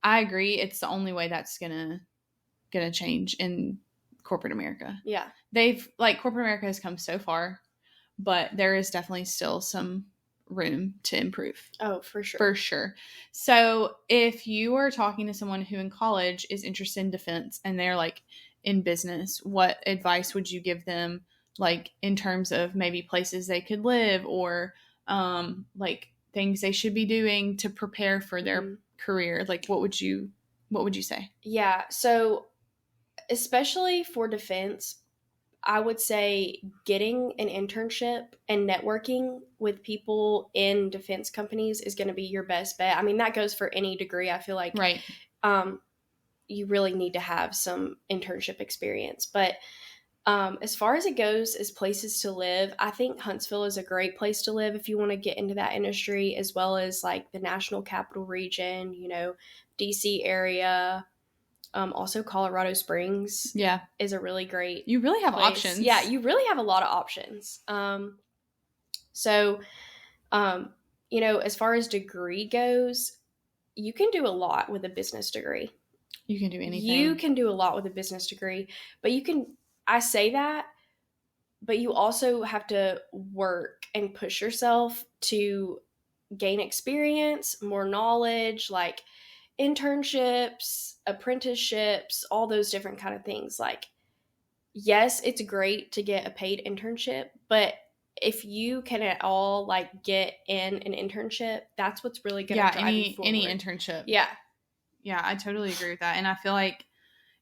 I agree. It's the only way that's gonna change in corporate America. Yeah. Corporate America has come so far, but there is definitely still some room to improve. Oh, for sure. For sure. So if you are talking to someone who in college is interested in defense and they're like in business, what advice would you give them, like in terms of maybe places they could live or like things they should be doing to prepare for their career? Like what would you say? Yeah. So especially for defense, I would say getting an internship and networking with people in defense companies is going to be your best bet. I mean, that goes for any degree. I feel like you really need to have some internship experience. But as far as it goes as places to live, I think Huntsville is a great place to live if you want to get into that industry, as well as like the National Capital Region, you know, DC area. Also, Colorado Springs is a really great You really have place. options. Yeah, you really have a lot of options. You know, as far as degree goes, you can do a lot with a business degree. You can do anything. You can do a lot with a business degree, but I say that, but you also have to work and push yourself to gain experience, more knowledge, like internships, apprenticeships, all those different kind of things. Like, yes, it's great to get a paid internship, but if you can at all like get in an internship, that's what's really going to drive you forward. Any internship. Yeah, I totally agree with that. And I feel like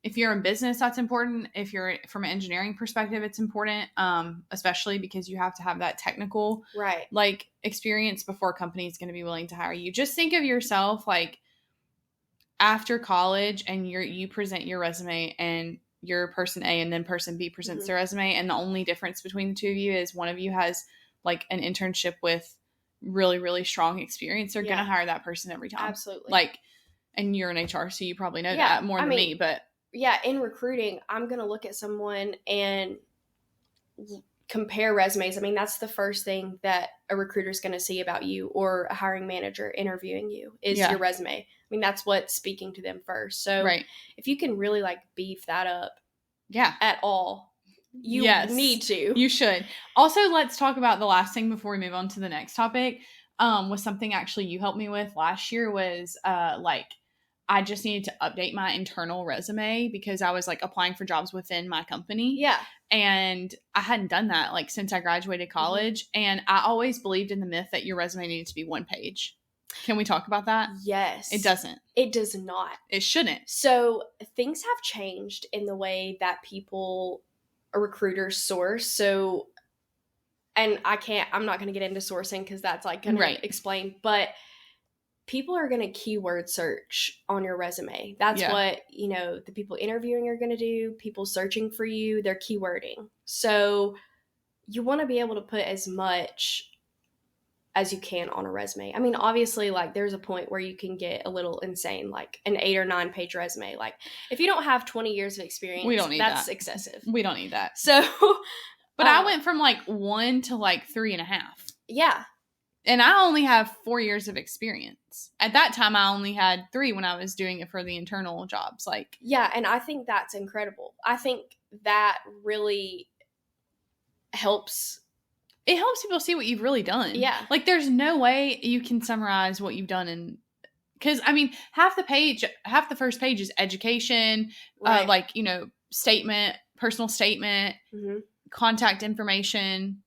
if you're in business, that's important. If you're from an engineering perspective, it's important, especially because you have to have that technical like experience before a company is going to be willing to hire you. Just think of yourself like after college and you present your resume and you're person A and then person B presents their resume. And the only difference between the two of you is one of you has like an internship with really, really strong experience. They're going to hire that person every time. Absolutely. Like, and you're in HR, so you probably know that more than me, but yeah, in recruiting, I'm going to look at someone and compare resumes. I mean, that's the first thing that a recruiter is going to see about you or a hiring manager interviewing you is your resume. I mean, that's what's speaking to them first. So if you can really like beef that up at all, you need to. You should. Also, let's talk about the last thing before we move on to the next topic. Was something actually you helped me with last year was like I just needed to update my internal resume because I was like applying for jobs within my company. Yeah. And I hadn't done that like since I graduated college. And I always believed in the myth that your resume needed to be one page. Can we talk about that? Yes. It doesn't. It does not. It shouldn't. So things have changed in the way that recruiters source. So, and I'm not going to get into sourcing because that's like going to explain, but people are going to keyword search on your resume. That's what, you know, the people interviewing are going to do. People searching for you, they're keywording. So you want to be able to put as much as you can on a resume. I mean, obviously, like there's a point where you can get a little insane, like an 8 or 9 page resume. Like if you don't have 20 years of experience, we don't need that's that. excessive. We don't need that. So, but I went from like 1 to like 3.5. Yeah. And I only have 4 years of experience. At that time, I only had 3 when I was doing it for the internal jobs. Like, yeah, and I think that's incredible. I think that really helps. It helps people see what you've really done. Yeah. Like, there's no way you can summarize what you've done in. Because, I mean, half the first page is education, like, you know, statement, personal statement, contact information.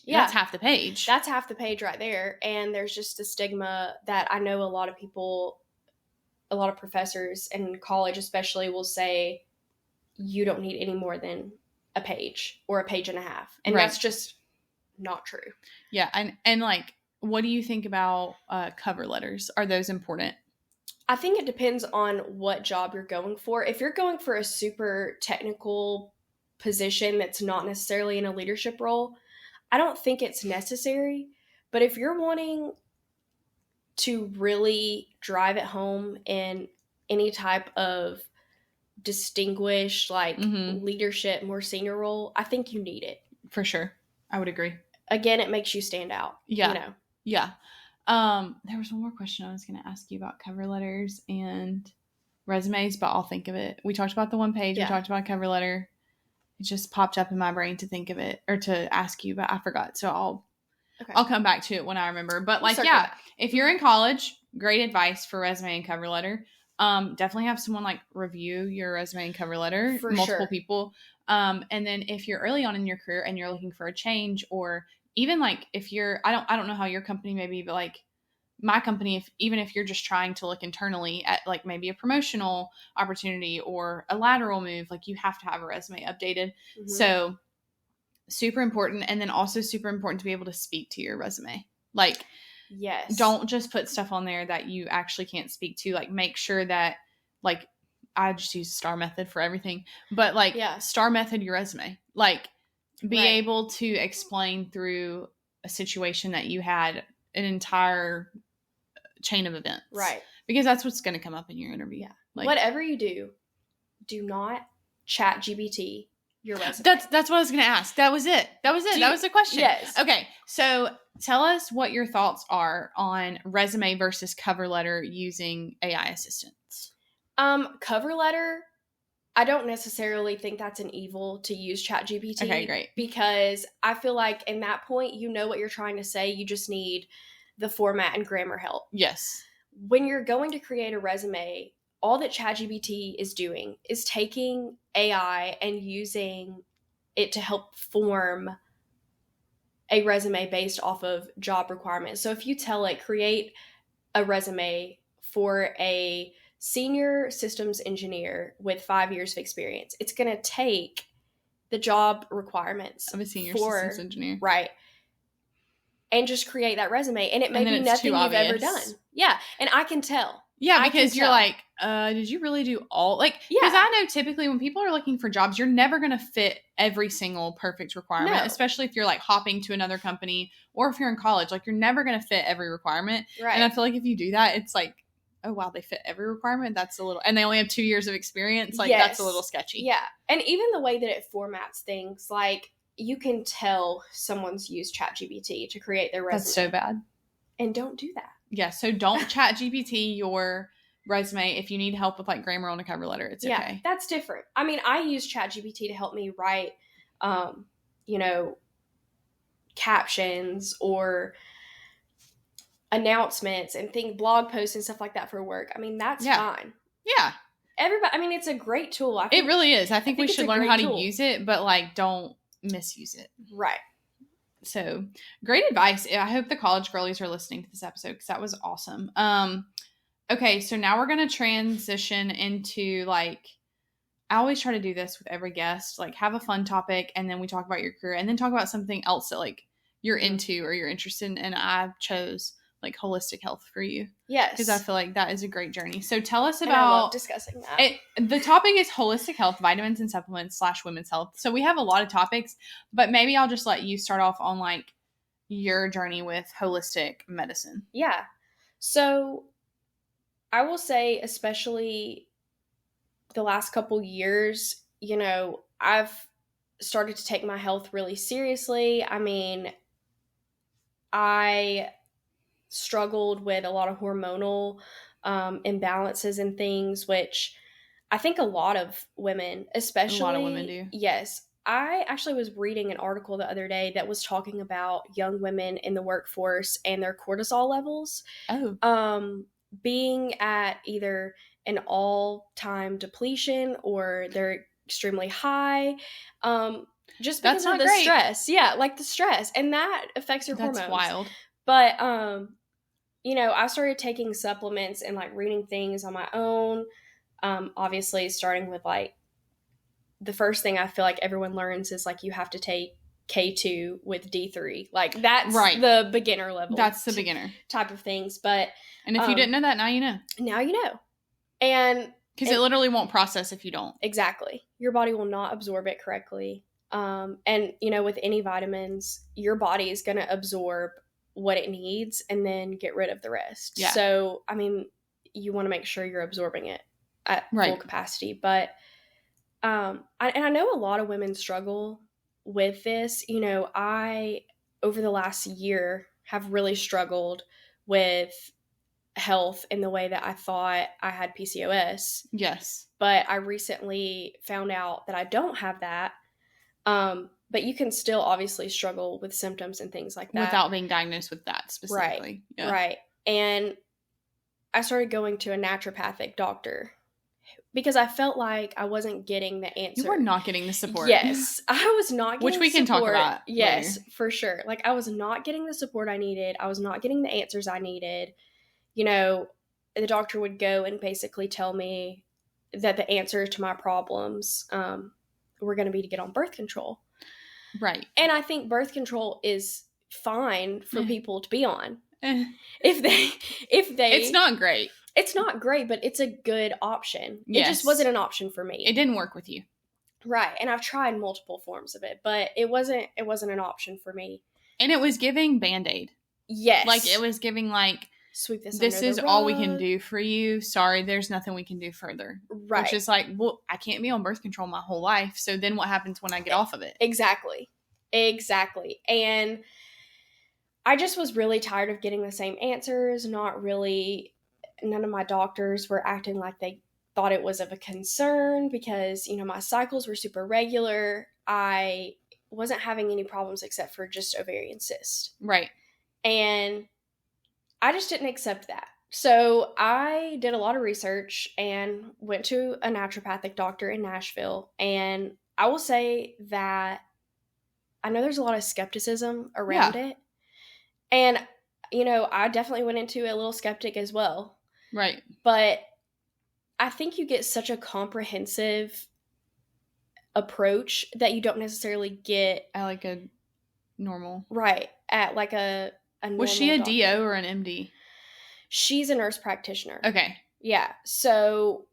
Yeah. That's half the page. That's half the page right there. And there's just a stigma that I know a lot of people a lot of professors in college especially will say you don't need any more than a page or a page and a half. And Right. that's just not true. Yeah. And like, what do you think about cover letters? Are those important? I think it depends on what job you're going for. If you're going for a super technical position that's not necessarily in a leadership role, I don't think it's necessary. But if you're wanting to really drive it home in any type of distinguished, like leadership, more senior role, I think you need it. For sure. I would agree. Again, it makes you stand out. Yeah. You know? Yeah. There was one more question I was going to ask you about cover letters and resumes, but I'll think of it. We talked about the one page. Yeah. We talked about cover letter. It just popped up in my brain to think of it or to ask you, but I forgot. So I'll come back to it when I remember. But like, yeah, if you're in college, great advice for resume and cover letter. Definitely have someone like review your resume and cover letter, For multiple sure. people. And then if you're early on in your career and you're looking for a change, or even like if you're, I don't know how your company may be, but like my company, even if you're just trying to look internally at like maybe a promotional opportunity or a lateral move, like you have to have a resume updated. Mm-hmm. So super important. And then also super important to be able to speak to your resume. Like, yes, don't just put stuff on there that you actually can't speak to. Like, make sure that, like, I just use STAR method for everything, but like, STAR method your resume. Like, be able to explain through a situation that you had an entire chain of events, right? Because that's what's going to come up in your interview. Yeah, like, whatever you do not chat GPT your resume. That's what I was going to ask. That was it. That was the question. Yes. Okay. So tell us what your thoughts are on resume versus cover letter using AI assistants. Cover letter, I don't necessarily think that's an evil to use ChatGPT. Okay, great. Because I feel like in that point, you know what you're trying to say. You just need the format and grammar help. Yes. When you're going to create a resume, all that ChatGPT is doing is taking AI and using it to help form a resume based off of job requirements. So if you tell it, create a resume for a senior systems engineer with 5 years of experience, it's going to take the job requirements of a senior systems engineer. Right. And just create that resume. And it may be nothing you've ever done. Yeah. And I can tell. Yeah, because you're like, did you really do all? Like, because I know typically when people are looking for jobs, you're never going to fit every single perfect requirement, especially if you're like hopping to another company or if you're in college. Like, you're never going to fit every requirement. Right. And I feel like if you do that, it's like, oh, wow, they fit every requirement. That's a little, and they only have 2 years of experience. Like, that's a little sketchy. Yeah. And even the way that it formats things, like, you can tell someone's used ChatGPT to create their resume. That's so bad. And don't do that. Yeah, so don't ChatGPT your resume. If you need help with like grammar on a cover letter, it's okay. Yeah, that's different. I mean, I use ChatGPT to help me write, captions or announcements and blog posts and stuff like that for work. I mean, that's fine. Yeah. Everybody, I mean, it's a great tool. It really is. I think we should learn how to use it, but like, don't misuse it. Right. So great advice. I hope the college girlies are listening to this episode because that was awesome. Okay, so now we're going to transition into like, I always try to do this with every guest, like have a fun topic and then we talk about your career and then talk about something else that like you're into or you're interested in. And I chose like holistic health for you. Yes. Because I feel like that is a great journey. So tell us about... I love discussing that. The topic is holistic health, vitamins and supplements / women's health. So we have a lot of topics, but maybe I'll just let you start off on like your journey with holistic medicine. Yeah. So I will say, especially the last couple years, I've started to take my health really seriously. I mean, I struggled with a lot of hormonal imbalances and things, which I think a lot of women, especially... A lot of women do. Yes. I actually was reading an article the other day that was talking about young women in the workforce and their cortisol levels. Oh. Being at either an all-time depletion or they're extremely high. Just because of the stress. Yeah, like the stress. And that affects your hormones. That's wild. But I started taking supplements and like reading things on my own. Obviously, starting with like the first thing I feel like everyone learns is like you have to take K2 with D3. Like that's Right. the beginner level. That's the beginner type of things. But and if you didn't know that, now you know. Now you know. And because it literally won't process if you don't. Exactly. Your body will not absorb it correctly. And with any vitamins, your body is going to absorb what it needs and then get rid of the rest. Yeah. So, you want to make sure you're absorbing it at full capacity. But I know a lot of women struggle with this. I, over the last year, have really struggled with health in the way that I thought I had PCOS. Yes. But I recently found out that I don't have that. But you can still obviously struggle with symptoms and things like that. Without being diagnosed with that specifically. Right. Yeah. Right. And I started going to a naturopathic doctor because I felt like I wasn't getting the answer. You were not getting the support. Yes. I was not getting Which we can talk about. Yes, later. For sure. Like I was not getting the support I needed. I was not getting the answers I needed. The doctor would go and basically tell me that the answer to my problems were going to be to get on birth control. Right. And I think birth control is fine for people to be on. If they It's not great. It's not great, but it's a good option. Yes. It just wasn't an option for me. It didn't work with you. Right. And I've tried multiple forms of it, but it wasn't an option for me. And it was giving Band-Aid. Yes. Like it was giving like, sweep this is all we can do for you. Sorry, there's nothing we can do further. Right. Which is like, well, I can't be on birth control my whole life. So then what happens when I get off of it? Exactly. And I just was really tired of getting the same answers. None of my doctors were acting like they thought it was of a concern because, my cycles were super regular. I wasn't having any problems except for just ovarian cyst. Right. And I just didn't accept that. So I did a lot of research and went to a naturopathic doctor in Nashville. And I will say that I know there's a lot of skepticism around it. And, I definitely went into a little skeptic as well. Right. But I think you get such a comprehensive approach that you don't necessarily get at like a normal. Right. At like a normal Was she a doctor. DO or an MD? She's a nurse practitioner. Okay. Yeah. So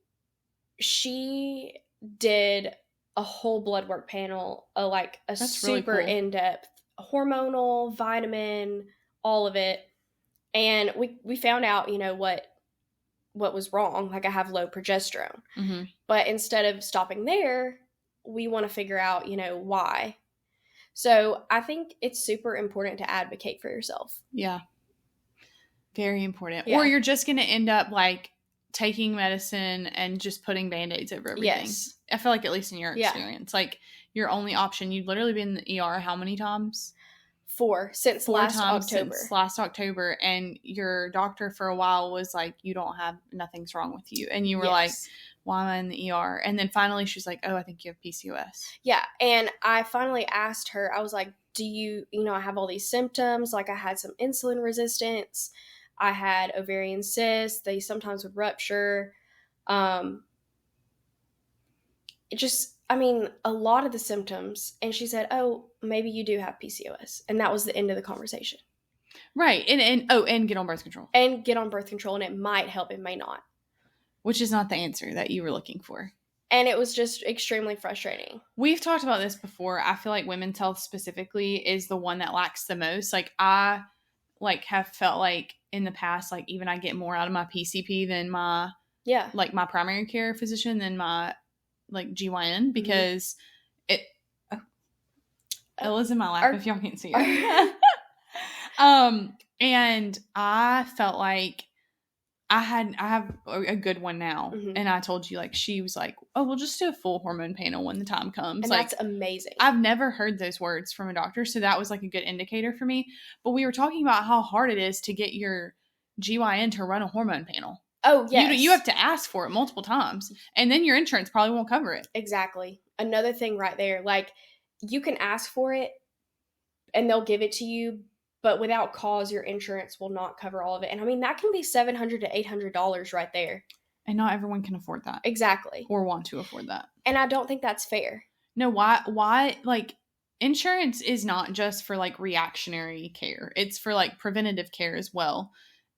she did a whole blood work panel, That's super really cool. In-depth hormonal, vitamin, all of it. And we found out, what was wrong. Like I have low progesterone. Mm-hmm. But instead of stopping there, we want to figure out, why. So I think it's super important to advocate for yourself. Yeah. Very important. Yeah. Or you're just going to end up like taking medicine and just putting Band-Aids over everything. Yes. I feel like at least in your experience, like your only option, you'd literally been in the ER how many times? 4 since last October. Since last October. And your doctor for a while was like, nothing's wrong with you. And you were like, why am I in the ER? And then finally she's like, oh, I think you have PCOS. Yeah. And I finally asked her, I was like, do you, I have all these symptoms. Like I had some insulin resistance. I had ovarian cysts. They sometimes would rupture. A lot of the symptoms. And she said, oh, maybe you do have PCOS. And that was the end of the conversation. Right. And get on birth control. And get on birth control. And it might help. It may not. Which is not the answer that you were looking for. And it was just extremely frustrating. We've talked about this before. I feel like women's health specifically is the one that lacks the most. Like I have felt like in the past, like even I get more out of my PCP than my my primary care physician than my GYN because Ella's in my lap if y'all can't see her. And I felt like I have a good one now. Mm-hmm. And I told you, like, she was like, oh, we'll just do a full hormone panel when the time comes. And like, that's amazing. I've never heard those words from a doctor. So that was like a good indicator for me. But we were talking about how hard it is to get your GYN to run a hormone panel. Oh, yes. You have to ask for it multiple times. And then your insurance probably won't cover it. Exactly. Another thing right there. Like, you can ask for it and they'll give it to you. but without cause, your insurance will not cover all of it. And I mean, that can be $700 to $800 right there. And not everyone can afford that. Exactly. Or want to afford that. And I don't think that's fair. No, why, like, insurance is not just for, like, reactionary care. It's for, like, preventative care as well.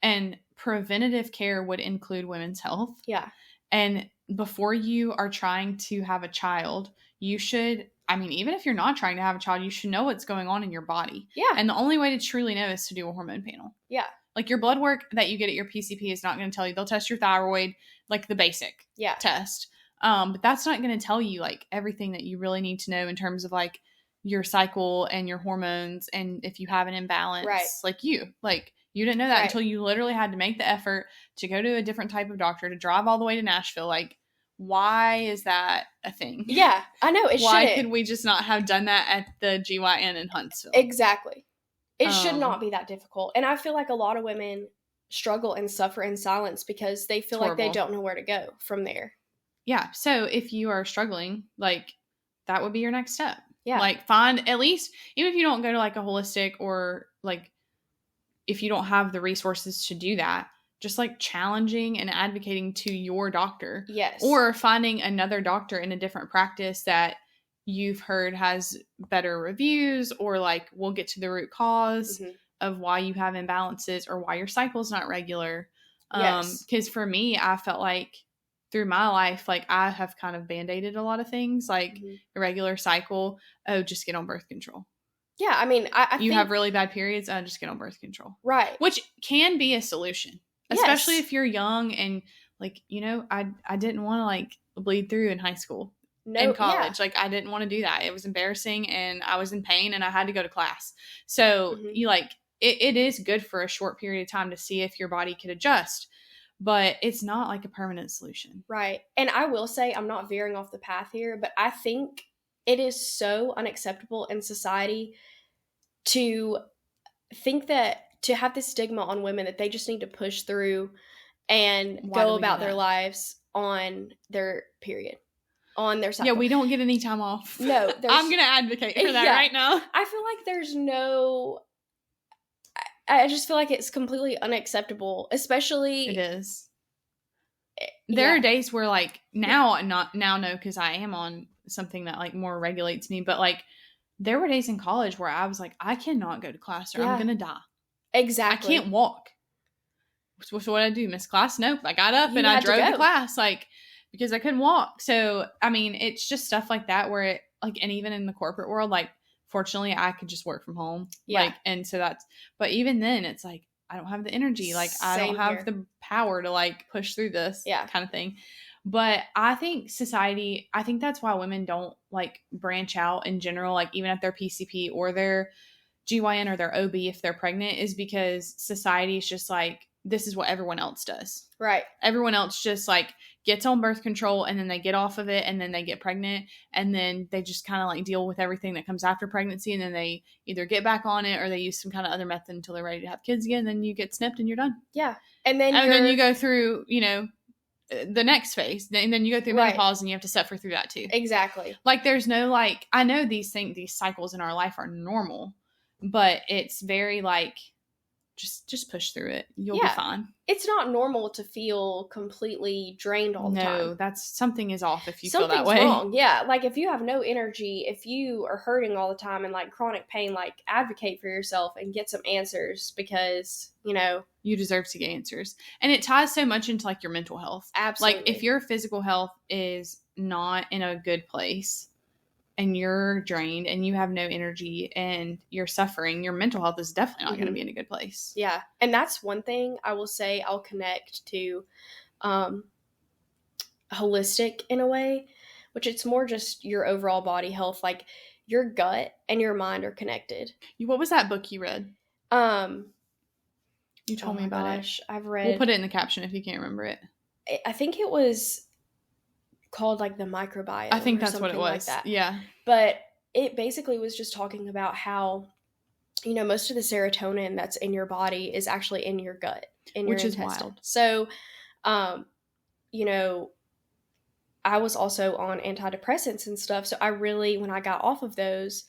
And preventative care would include women's health. Yeah. And before you are trying to have a child, you should, I mean, even if you're not trying to have a child, you should know what's going on in your body. Yeah. And the only way to truly know is to do a hormone panel. Yeah. Like, your blood work that you get at your PCP is not going to tell you. They'll test your thyroid, like the basic test. But that's not going to tell you, like, everything that you really need to know in terms of, like, your cycle and your hormones and if you have an imbalance. Right. Like, you didn't know that until you literally had to make the effort to go to a different type of doctor, to drive all the way to Nashville. Like, why is that a thing? Yeah, I know. Why could we just not have done that at the GYN in Huntsville? Exactly. It should not be that difficult. And I feel like a lot of women struggle and suffer in silence because they feel like they don't know where to go from there. Yeah. So if you are struggling, like, that would be your next step. Yeah. Like, find at least, even if you don't go to, like, a holistic, or, like, if you don't have the resources to do that, just, like, challenging and advocating to your doctor. Yes. Or finding another doctor in a different practice that you've heard has better reviews, or, like, will get to the root cause of why you have imbalances or why your cycle's not regular. Yes. Because for me, I felt like through my life, like, I have kind of band-aided a lot of things, like irregular cycle. Oh, just get on birth control. Yeah, I mean, I you have really bad periods, just get on birth control. Right. Which can be a solution. Especially if you're young and, like, you know, I didn't want to, like, bleed through in high school. In college. Like, I didn't want to do that. It was embarrassing and I was in pain and I had to go to class. So you, like, it is good for a short period of time to see if your body could adjust, but it's not like a permanent solution. Right. And I will say, I'm not veering off the path here, but I think it is so unacceptable in society to think that, to have this stigma on women that they just need to push through and go about their lives on their period, on their cycle. Yeah, we don't get any time off. No. I'm going to advocate for that right now. I feel like there's no... I just feel like it's completely unacceptable, especially... It is. There are days where, like, now no, because I am on something that, like, more regulates me, but, like, there were days in college where I was like, I cannot go to class or I'm going to die. Exactly. I can't walk. So what did I do? Miss class? Nope. I got up and I drove to class, like, because I couldn't walk. So, I mean, it's just stuff like that where it, like, and even in the corporate world, like, fortunately, I could just work from home. Yeah. Like, and so but even then, it's like, I don't have the energy. Like, I don't have the power to, like, push through this kind of thing. But I think I think that's why women don't, like, branch out in general, like, even at their PCP or their GYN or their OB if they're pregnant, is because society is just like, this is what everyone else does. Right. Everyone else just, like, gets on birth control and then they get off of it and then they get pregnant and then they just kind of, like, deal with everything that comes after pregnancy, and then they either get back on it or they use some kind of other method until they're ready to have kids again. And then you get snipped and you're done. Yeah. And then you go through, you know, the next phase, and then you go through menopause and you have to suffer through that too. Exactly. Like, there's no, like, I know these cycles in our life are normal, but it's very, like, just push through it. You'll be fine. It's not normal to feel completely drained all the time. No, that's something is off if you feel that way. Something's wrong. Yeah, like, if you have no energy, if you are hurting all the time and, like, chronic pain, like, advocate for yourself and get some answers, because, you know, you deserve to get answers. And it ties so much into, like, your mental health. Absolutely. Like, if your physical health is not in a good place and you're drained and you have no energy and you're suffering, your mental health is definitely not going to be in a good place. Yeah. And that's one thing I will say I'll connect to holistic in a way, which it's more just your overall body health. Like, your gut and your mind are connected. What was that book you read? You told me about it. I've read... We'll put it in the caption if you can't remember it. I think it was called, like, the microbiome. I think that's what it was. Like that. Yeah. But it basically was just talking about how, you know, most of the serotonin that's in your body is actually in your gut, in your intestine. Which is wild. So, you know, I was also on antidepressants and stuff. So I really, when I got off of those,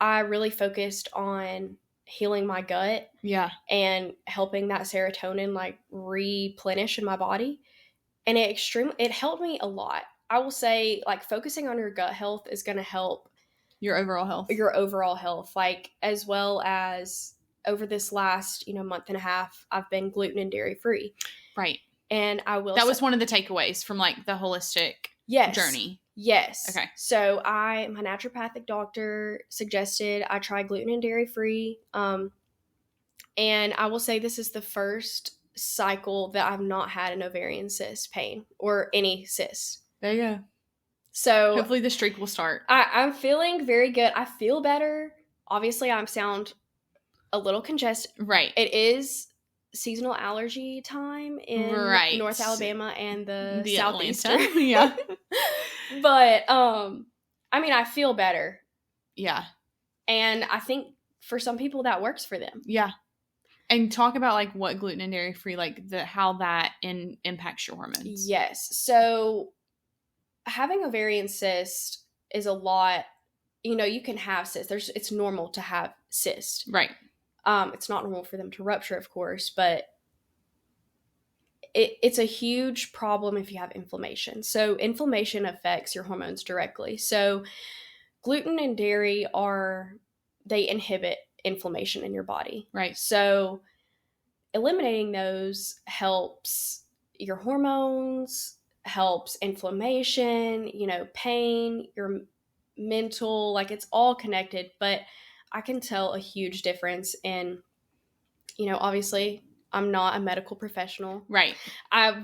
I really focused on healing my gut. Yeah. And helping that serotonin like replenish in my body. And it helped me a lot. I will say, like, focusing on your gut health is going to help your overall health, like, as well as over this last, month and a half, I've been gluten and dairy free. Right. And I will that was one of the takeaways from like the holistic journey. Yes. Okay. So my naturopathic doctor suggested I try gluten and dairy free. And I will say this is the first cycle that I've not had an ovarian cyst pain or any cyst. There you go. So hopefully the streak will start. I'm feeling very good. I feel better. Obviously, I sound a little congested. Right. It is seasonal allergy time in North Alabama and the Southeast. Yeah. But, I mean, I feel better. Yeah. And I think for some people that works for them. Yeah. And talk about like what gluten and dairy free, like how that impacts your hormones. Yes. So having ovarian cyst is a lot, you can have cysts. It's normal to have cysts. Right. It's not normal for them to rupture, of course, but it's a huge problem if you have inflammation. So inflammation affects your hormones directly. So gluten and dairy they inhibit inflammation in your body. Right. So eliminating those helps your hormones, helps inflammation, pain, your mental, like it's all connected. But I can tell a huge difference in, obviously I'm not a medical professional. Right.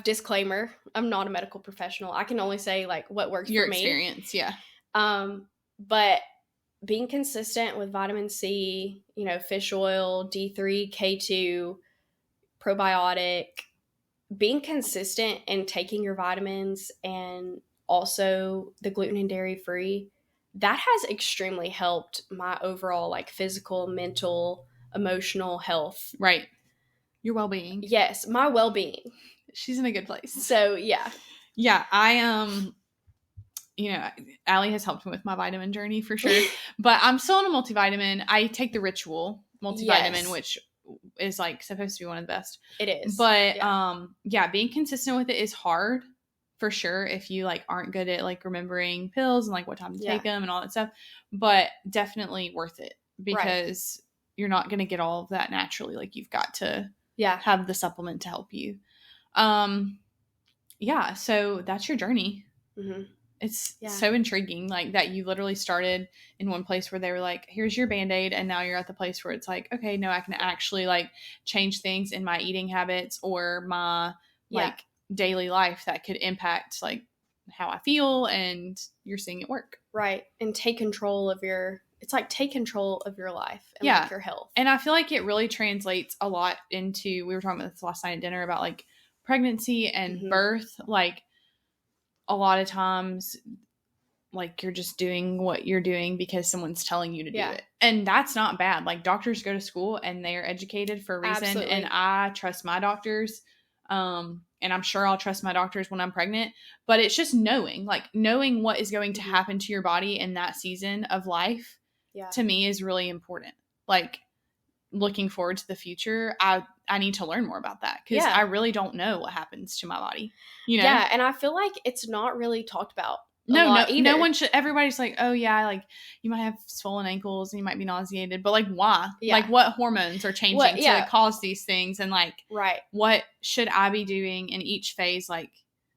Disclaimer, I'm not a medical professional. I can only say like what works for me. Your experience, yeah. But being consistent with vitamin C, fish oil, D3, K2, probiotic, being consistent and taking your vitamins and also the gluten and dairy free, that has extremely helped my overall like physical, mental, emotional health. Right. Your well-being. Yes, my well-being. She's in a good place. So, yeah. Yeah, I Allie has helped me with my vitamin journey for sure. But I'm still on a multivitamin. I take the Ritual multivitamin, which is like supposed to be one of the best. It is. But being consistent with it is hard for sure if you like aren't good at like remembering pills and like what time to take them and all that stuff. But definitely worth it because you're not going to get all of that naturally. Like you've got to have the supplement to help you. So that's your journey. Mm-hmm. It's so intriguing, like that you literally started in one place where they were like, here's your Band-Aid. And now you're at the place where it's like, okay, no, I can actually like change things in my eating habits or my like daily life that could impact like how I feel. And you're seeing it work. Right. And take control of take control of your life and like your health. And I feel like it really translates a lot into, we were talking about this last night at dinner about like pregnancy and birth. Like, a lot of times, like, you're just doing what you're doing because someone's telling you to do it. And that's not bad. Like, doctors go to school and they are educated for a reason. Absolutely. And I trust my doctors. And I'm sure I'll trust my doctors when I'm pregnant. But it's just knowing what is going to happen to your body in that season of life, to me, is really important. Like, looking forward to the future, I need to learn more about that because I really don't know what happens to my body. Yeah, and I feel like it's not really talked about. No one should. Everybody's like, oh yeah, like you might have swollen ankles and you might be nauseated, but like why? Yeah. Like what hormones are changing to cause these things, and like what should I be doing in each phase? Like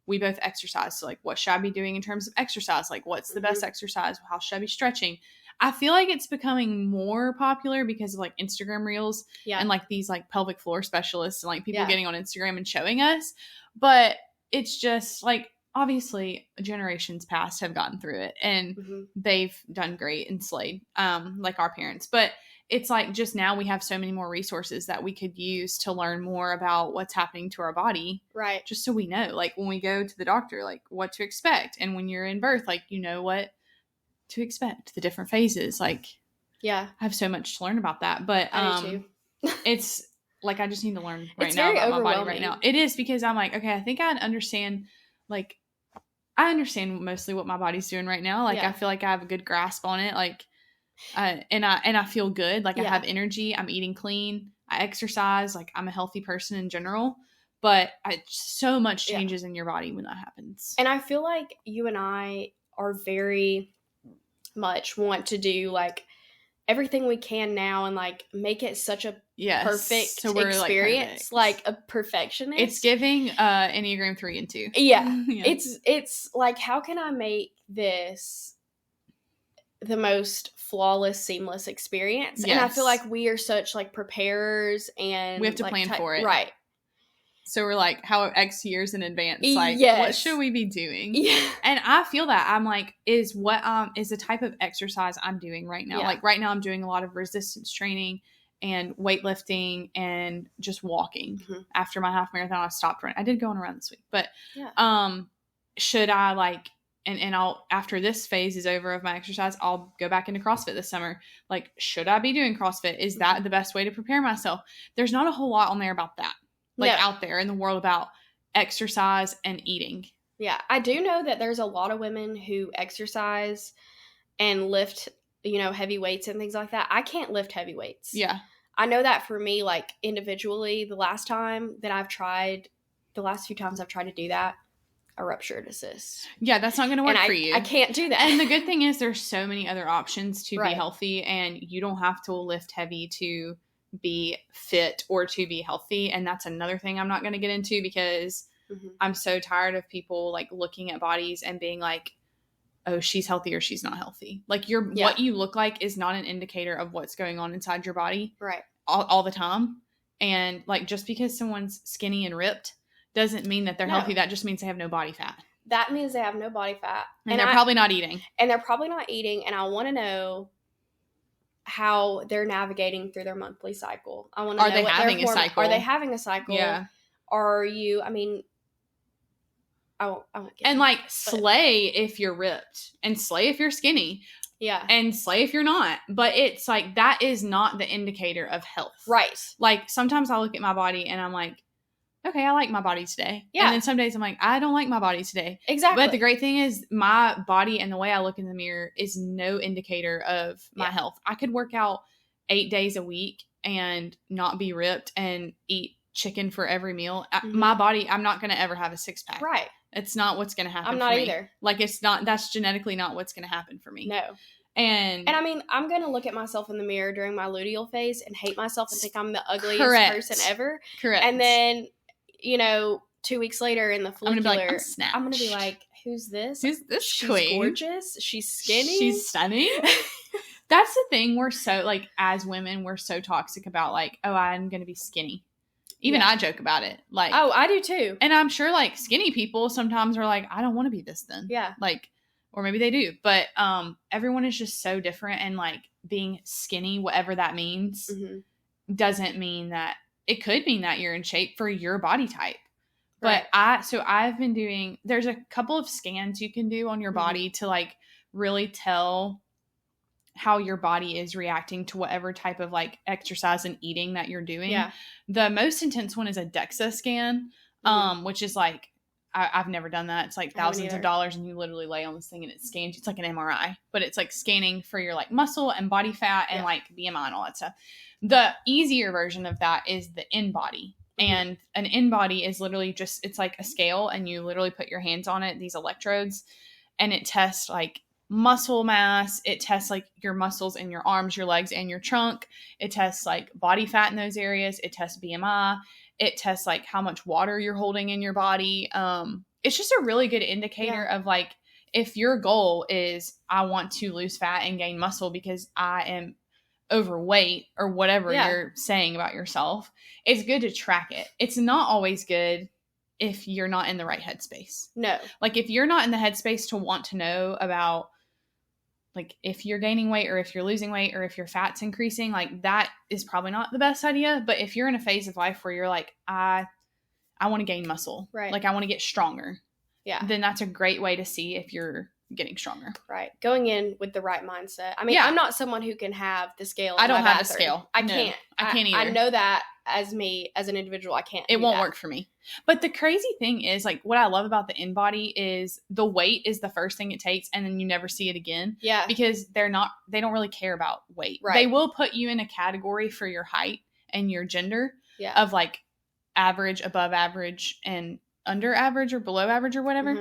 we both exercise, so like what should I be doing in terms of exercise? Like what's the best exercise? How should I be stretching? I feel like it's becoming more popular because of like Instagram reels and like these like pelvic floor specialists and like people getting on Instagram and showing us. But it's just like, obviously generations past have gotten through it and they've done great and slayed, like our parents. But it's like just now we have so many more resources that we could use to learn more about what's happening to our body. Right. Just so we know, like when we go to the doctor, like what to expect. And when you're in birth, like, you know what to expect, the different phases. Like, I have so much to learn about that. But I do too. It's like I just need to learn now about my body right now. It is, because I'm like, okay, I think I understand mostly what my body's doing right now. Like I feel like I have a good grasp on it. Like And I feel good. Like I Yeah. have energy. I'm eating clean. I exercise. Like I'm a healthy person in general. But so much Yeah. changes in your body when that happens. And I feel like you and I are very much want to do like everything we can now and like make it such a Yes. perfect So we're experience, like a perfectionist. It's giving Enneagram 3 and 2. Yeah. Yeah. It's like, how can I make this the most flawless, seamless experience? Yes. And I feel like we are such like preparers, and we have to like, plan for it. Right. So we're like, how X years in advance, like, Yes. what should we be doing? Yeah. And I feel that I'm like, is the type of exercise I'm doing right now. Yeah. Like right now I'm doing a lot of resistance training and weightlifting and just walking. Mm-hmm. After my half marathon, I stopped running. I did go on a run this week, but yeah. Should I like, and I'll, after this phase is over of my exercise, I'll go back into CrossFit this summer. Like, should I be doing CrossFit? Is that the best way to prepare myself? There's not a whole lot on there about that. Like out there in the world about exercise and eating. Yeah. I do know that there's a lot of women who exercise and lift, heavy weights and things like that. I can't lift heavy weights. Yeah. I know that for me, like individually, the last few times I've tried to do that, I ruptured a cyst. Yeah, that's not going to work for you. I can't do that. And the good thing is there's so many other options to Right. be healthy, and you don't have to lift heavy to be fit or to be healthy. And that's another thing I'm not going to get into, because I'm so tired of people like looking at bodies and being like, oh, she's healthy or she's not healthy. Like what you look like is not an indicator of what's going on inside your body. Right. All the time. And like, just because someone's skinny and ripped doesn't mean that they're healthy. That just means they have no body fat. That means they have no body fat. And they're probably not eating. And they're probably not eating. And I want to know how they're navigating through their monthly cycle. I want to know, are they having a cycle? Are they having a cycle? Yeah. Are you, I mean, I won't get and like, slay if you're ripped, and slay if you're skinny. Yeah. And slay if you're not. But it's like, that is not the indicator of health. Right. Like, sometimes I look at my body and I'm like, okay, I like my body today. Yeah. And then some days I'm like, I don't like my body today. Exactly. But the great thing is, my body and the way I look in the mirror is no indicator of my health. I could work out 8 days a week and not be ripped and eat chicken for every meal. My body, I'm not going to ever have a six pack. Right. It's not what's going to happen. I'm not either. Like, that's genetically not what's going to happen for me. No. And I mean, I'm going to look at myself in the mirror during my luteal phase and hate myself and think I'm the ugliest person ever. Correct. And then, 2 weeks later in the follicular, I'm going to be like, who's this? Who's this She's queen? Gorgeous. She's skinny. She's stunning. That's the thing. We're so, like, as women, we're so toxic about, like, oh, I'm going to be skinny. Even I joke about it. Like, oh, I do too. And I'm sure, like, skinny people sometimes are like, I don't want to be this then. Yeah. Like, or maybe they do. But everyone is just so different. And, like, being skinny, whatever that means, doesn't mean that, it could mean that you're in shape for your body type. But I've been doing, there's a couple of scans you can do on your body to like really tell how your body is reacting to whatever type of like exercise and eating that you're doing. Yeah. The most intense one is a DEXA scan, which is like, I've never done that. It's like thousands of dollars, and you literally lay on this thing and it scans. It's like an MRI, but it's like scanning for your like muscle and body fat and like BMI and all that stuff. The easier version of that is the in-body. And an in-body is literally just, it's like a scale, and you literally put your hands on it, these electrodes, and it tests like muscle mass. It tests like your muscles in your arms, your legs, and your trunk. It tests like body fat in those areas. It tests BMI. It tests like how much water you're holding in your body. It's just a really good indicator of like, if your goal is, I want to lose fat and gain muscle because I am overweight or whatever you're saying about yourself, it's good to track it. It's not always good if you're not in the right headspace. No. Like, if you're not in the headspace to want to know about like if you're gaining weight or if you're losing weight or if your fat's increasing, like that is probably not the best idea. But if you're in a phase of life where you're like, I want to gain muscle, right? Like I want to get stronger, then that's a great way to see if you're getting stronger. Right. Going in with the right mindset. I mean, I'm not someone who can have the scale. I don't have the scale. I can't. I can't either. I know that as me, as an individual, I can't. It won't work for me. But the crazy thing is, like, what I love about the InBody is the weight is the first thing it takes, and then you never see it again. Yeah. Because they don't really care about weight. Right. They will put you in a category for your height and your gender of, like, average, above average, and under average or below average or whatever.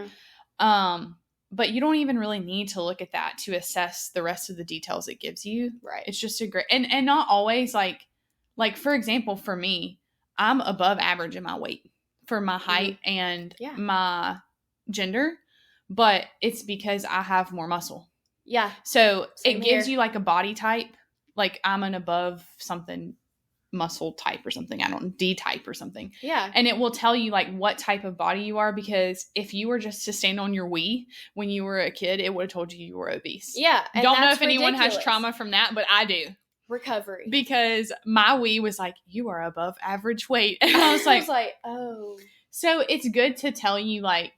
Mm-hmm. But you don't even really need to look at that to assess the rest of the details it gives you. Right. It's just a great, and not always like for example, for me, I'm above average in my weight for my height and my gender, but it's because I have more muscle. Yeah. So it gives you like a body type. Like I'm an above something muscle type or something. I don't know, D type or something. Yeah. And it will tell you like what type of body you are, because if you were just to stand on your Wii when you were a kid, it would have told you were obese. Yeah. And don't know if anyone has trauma from that, but I do. Recovery. Because my Wii was like, you are above average weight. And I was like, oh. So it's good to tell you like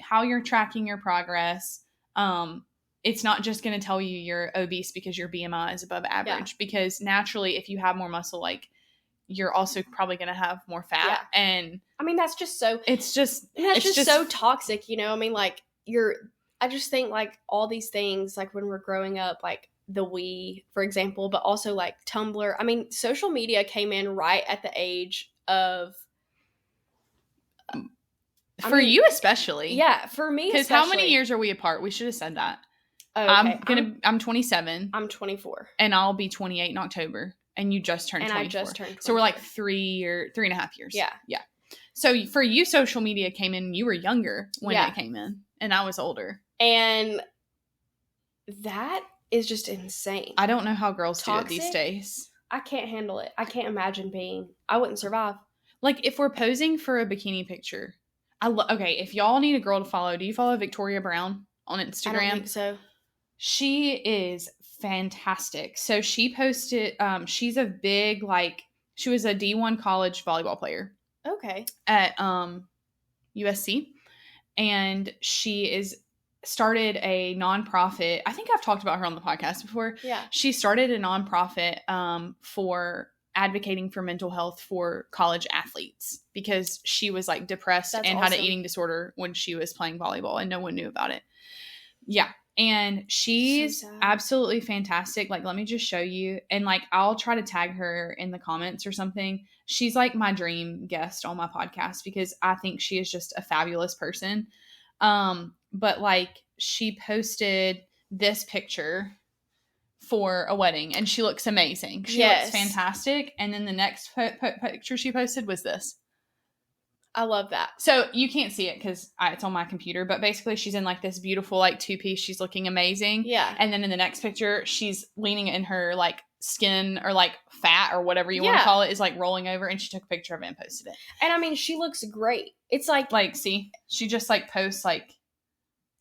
how you're tracking your progress. It's not just going to tell you you're obese because your BMI is above average, because naturally if you have more muscle, like you're also probably going to have more fat. Yeah. And I mean, that's just so, it's just so toxic, you know? I mean, like I just think like all these things, like when we're growing up, like the Wii, for example, but also like Tumblr. I mean, social media came in right at the age of, you especially. Yeah, for me because how many years are we apart? We should have said that. Oh, okay. I'm 27. I'm 24. And I'll be 28 in October. And you just turned 24. And I just turned 24. So we're like 3.5 years. Yeah. Yeah. So for you, social media came in, you were younger when it came in. And I was older. And that is just insane. I don't know how girls do it these days. I can't handle it. I can't imagine I wouldn't survive. Like if we're posing for a bikini picture, okay, if y'all need a girl to follow, do you follow Victoria Brown on Instagram? I don't think so. She is fantastic. So she posted, she's a big, like, she was a D1 college volleyball player. Okay. At USC. And she started a nonprofit. I think I've talked about her on the podcast before. Yeah. She started a nonprofit for advocating for mental health for college athletes, because she was like depressed and had an eating disorder when she was playing volleyball and no one knew about it. Yeah. And she's absolutely fantastic. Like, let me just show you. And like, I'll try to tag her in the comments or something. She's like my dream guest on my podcast because I think she is just a fabulous person. But like, she posted this picture for a wedding and she looks amazing. She looks fantastic. And then the next picture she posted was this. I love that. So you can't see it because it's on my computer, but basically she's in like this beautiful like two-piece. She's looking amazing. Yeah. And then in the next picture, she's leaning in her like skin or like fat or whatever you want to call it is like rolling over, and she took a picture of it and posted it. And I mean, she looks great. It's like see, she just like posts like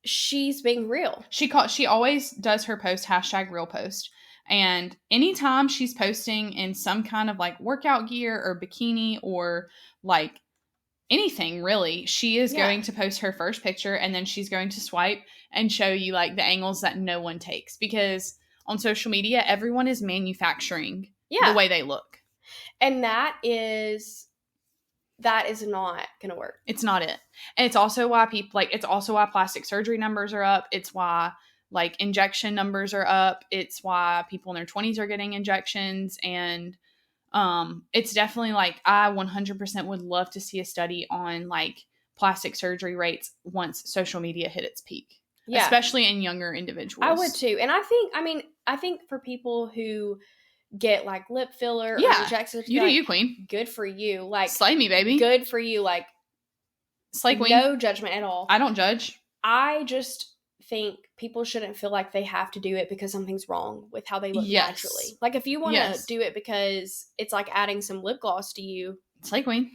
she's being real. She always does her post #RealPost. And anytime she's posting in some kind of like workout gear or bikini or like anything really, she is going to post her first picture and then she's going to swipe and show you like the angles that no one takes, because on social media, everyone is manufacturing the way they look. And that is not going to work. It's not it. And it's also why it's also why plastic surgery numbers are up. It's why like injection numbers are up. It's why people in their 20s are getting injections. And it's definitely like, I 100% would love to see a study on like plastic surgery rates once social media hit its peak, especially in younger individuals. I would too. And I think for people who get like lip filler or injections, you do you, queen. Good for you. Like, slay me, baby. Good for you. Like, slay queen. No judgment at all. I don't judge. I just think people shouldn't feel like they have to do it because something's wrong with how they look naturally. Like, if you want to do it because it's like adding some lip gloss to you, slay queen.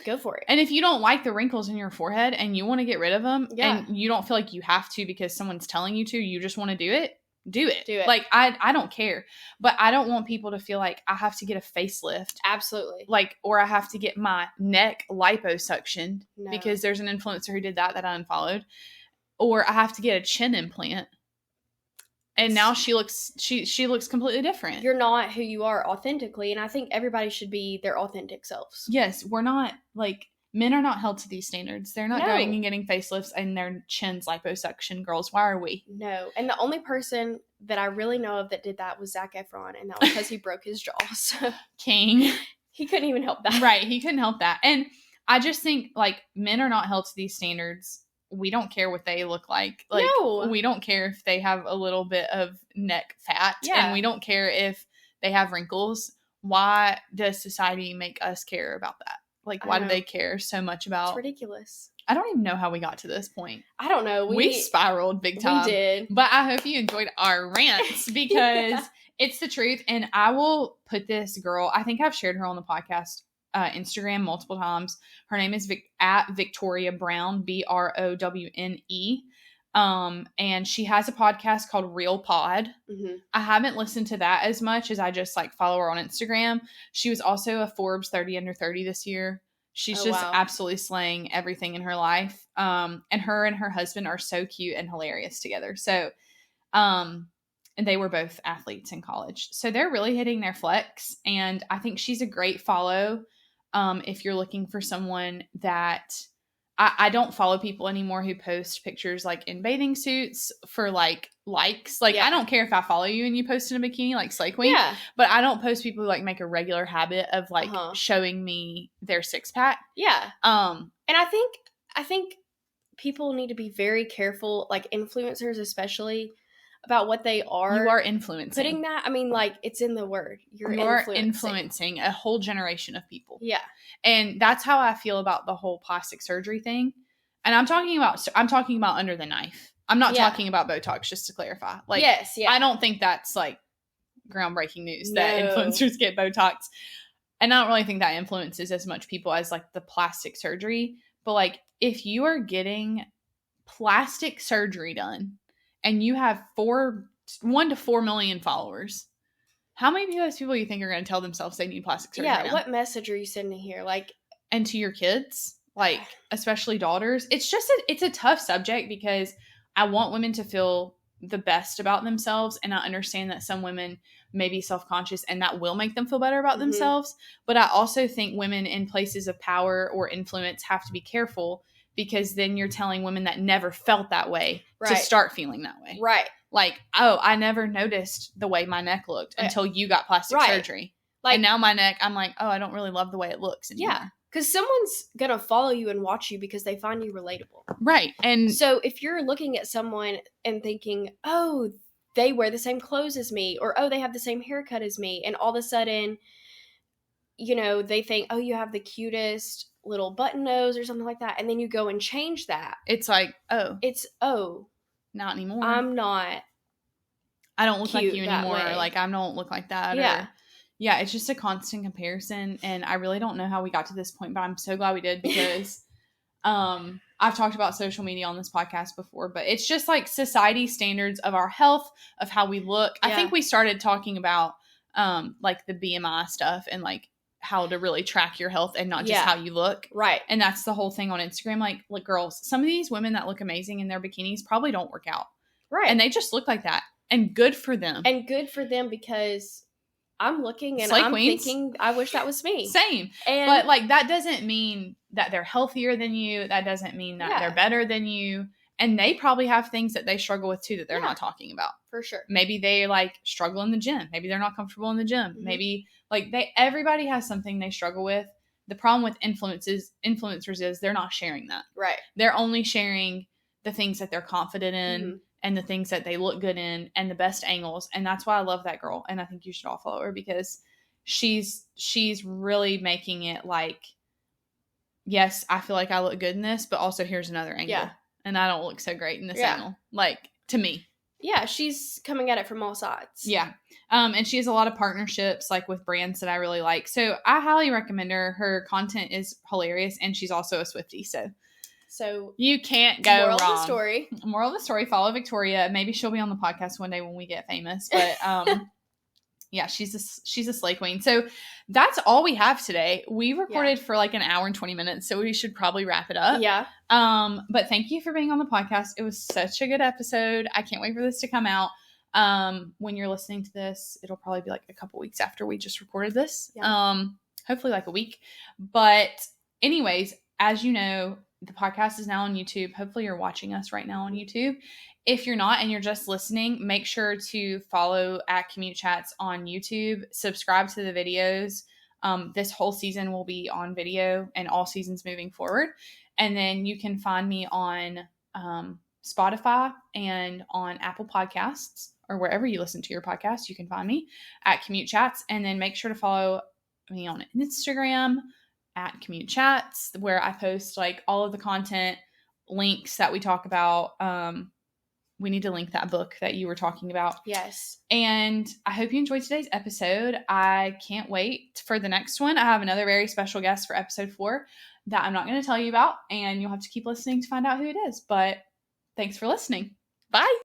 Go for it. And if you don't like the wrinkles in your forehead and you want to get rid of them, and you don't feel like you have to because someone's telling you to, you just want to do it. Do it. Like, I don't care. But I don't want people to feel like I have to get a facelift. Absolutely. Like, or I have to get my neck liposuctioned because there's an influencer who did that I unfollowed. or I have to get a chin implant. And now she looks completely different. You're not who you are authentically, and I think everybody should be their authentic selves. Yes, we're not, like, men are not held to these standards. They're not going and getting facelifts and their chins liposuction. Girls, why are we? No. And the only person that I really know of that did that was Zac Efron, and that was because he broke his jaw. So King. He couldn't even help that. Right, he couldn't help that. And I just think, like, men are not held to these standards. We don't care what they look like. Like, no. We don't care if they have a little bit of neck fat. Yeah. And we don't care if they have wrinkles. Why does society make us care about that? Like, why do they care so much about... It's ridiculous. I don't even know how we got to this point. I don't know. We spiraled big time. We did. But I hope you enjoyed our rants because it's the truth. And I will put this girl, I think I've shared her on the podcast Instagram multiple times. Her name is at Victoria Brown, Browne. And she has a podcast called Real Pod. Mm-hmm. I haven't listened to that as much as I just like follow her on Instagram. She was also a Forbes 30 under 30 this year. She's absolutely slaying everything in her life. And her husband are so cute and hilarious together. So, and they were both athletes in college. So they're really hitting their flex. And I think she's a great follow. If you're looking for someone that I don't follow people anymore who post pictures like in bathing suits for likes. Like, I don't care if I follow you and you post in a bikini like Slay Queen. Yeah. But I don't post people who like make a regular habit of like showing me their six pack. Yeah. And I think people need to be very careful, like influencers especially, about what they are. You are influencing. Putting that, I mean, like, it's in the word. You're influencing a whole generation of people. Yeah. And that's how I feel about the whole plastic surgery thing. And I'm talking about under the knife. I'm not talking about Botox, just to clarify. Like, yes, yeah. I don't think that's like groundbreaking news that influencers get Botox. And I don't really think that influences as much people as like the plastic surgery. But like, if you are getting plastic surgery done and you have 1 to 4 million followers, how many of those people you think are going to tell themselves they need plastic surgery? Yeah, now? what message are you sending here? Like, and to your kids, like especially daughters, it's a tough subject because I want women to feel the best about themselves, and I understand that some women may be self-conscious and that will make them feel better about themselves. But I also think women in places of power or influence have to be careful, because then you're telling women that never felt that way to start feeling that way. Right. Like, oh, I never noticed the way my neck looked until you got plastic surgery. Like, and now my neck, I'm like, oh, I don't really love the way it looks anymore. Yeah. Because someone's going to follow you and watch you because they find you relatable. Right. And so if you're looking at someone and thinking, oh, they wear the same clothes as me, or, oh, they have the same haircut as me, and all of a sudden, you know, they think, oh, you have the cutest little button nose or something like that, and then you go and change that. It's like, not anymore. I don't look like you anymore. Way. Like, I don't look like that. Yeah. Yeah, it's just a constant comparison, and I really don't know how we got to this point, but I'm so glad we did, because I've talked about social media on this podcast before, but it's just like society standards of our health, of how we look. Yeah. I think we started talking about like the BMI stuff and like how to really track your health and not just how you look. Right. And that's the whole thing on Instagram. Like, look, girls, some of these women that look amazing in their bikinis probably don't work out. Right. And they just look like that. And good for them. And good for them, because I'm looking and I'm thinking, I wish that was me. Same. But like, that doesn't mean that they're healthier than you. That doesn't mean that they're better than you. And they probably have things that they struggle with too that they're not talking about. For sure. Maybe they like struggle in the gym. Maybe they're not comfortable in the gym. Mm-hmm. Maybe like everybody has something they struggle with. The problem with influencers is they're not sharing that. Right. They're only sharing the things that they're confident in. Mm-hmm. And the things that they look good in and the best angles. And that's why I love that girl. And I think you should all follow her, because she's really making it like, yes, I feel like I look good in this, but also here's another angle. Yeah. And I don't look so great in this angle. Like, to me. Yeah, she's coming at it from all sides. Yeah. And she has a lot of partnerships like with brands that I really like. So I highly recommend her. Her content is hilarious, and she's also a Swiftie. So you can't go wrong. Moral of the story, follow Victoria. Maybe she'll be on the podcast one day when we get famous. But Yeah, she's a slay queen. So that's all we have today. We recorded for like an hour and 20 minutes, so we should probably wrap it up. Yeah. But thank you for being on the podcast. It was such a good episode. I can't wait for this to come out. When you're listening to this, it'll probably be like a couple weeks after we just recorded this. Yeah. Hopefully like a week. But anyways, as you know, the podcast is now on YouTube. Hopefully you're watching us right now on YouTube. If you're not and you're just listening, make sure to follow at Commute Chats on YouTube. Subscribe to the videos. This whole season will be on video and all seasons moving forward. And then you can find me on Spotify and on Apple Podcasts, or wherever you listen to your podcast. You can find me at Commute Chats. And then make sure to follow me on Instagram at Commute Chats, where I post like all of the content, links that we talk about. We need to link that book that you were talking about. Yes. And I hope you enjoyed today's episode. I can't wait for the next one. I have another very special guest for episode 4 that I'm not going to tell you about, and you'll have to keep listening to find out who it is. But thanks for listening. Bye.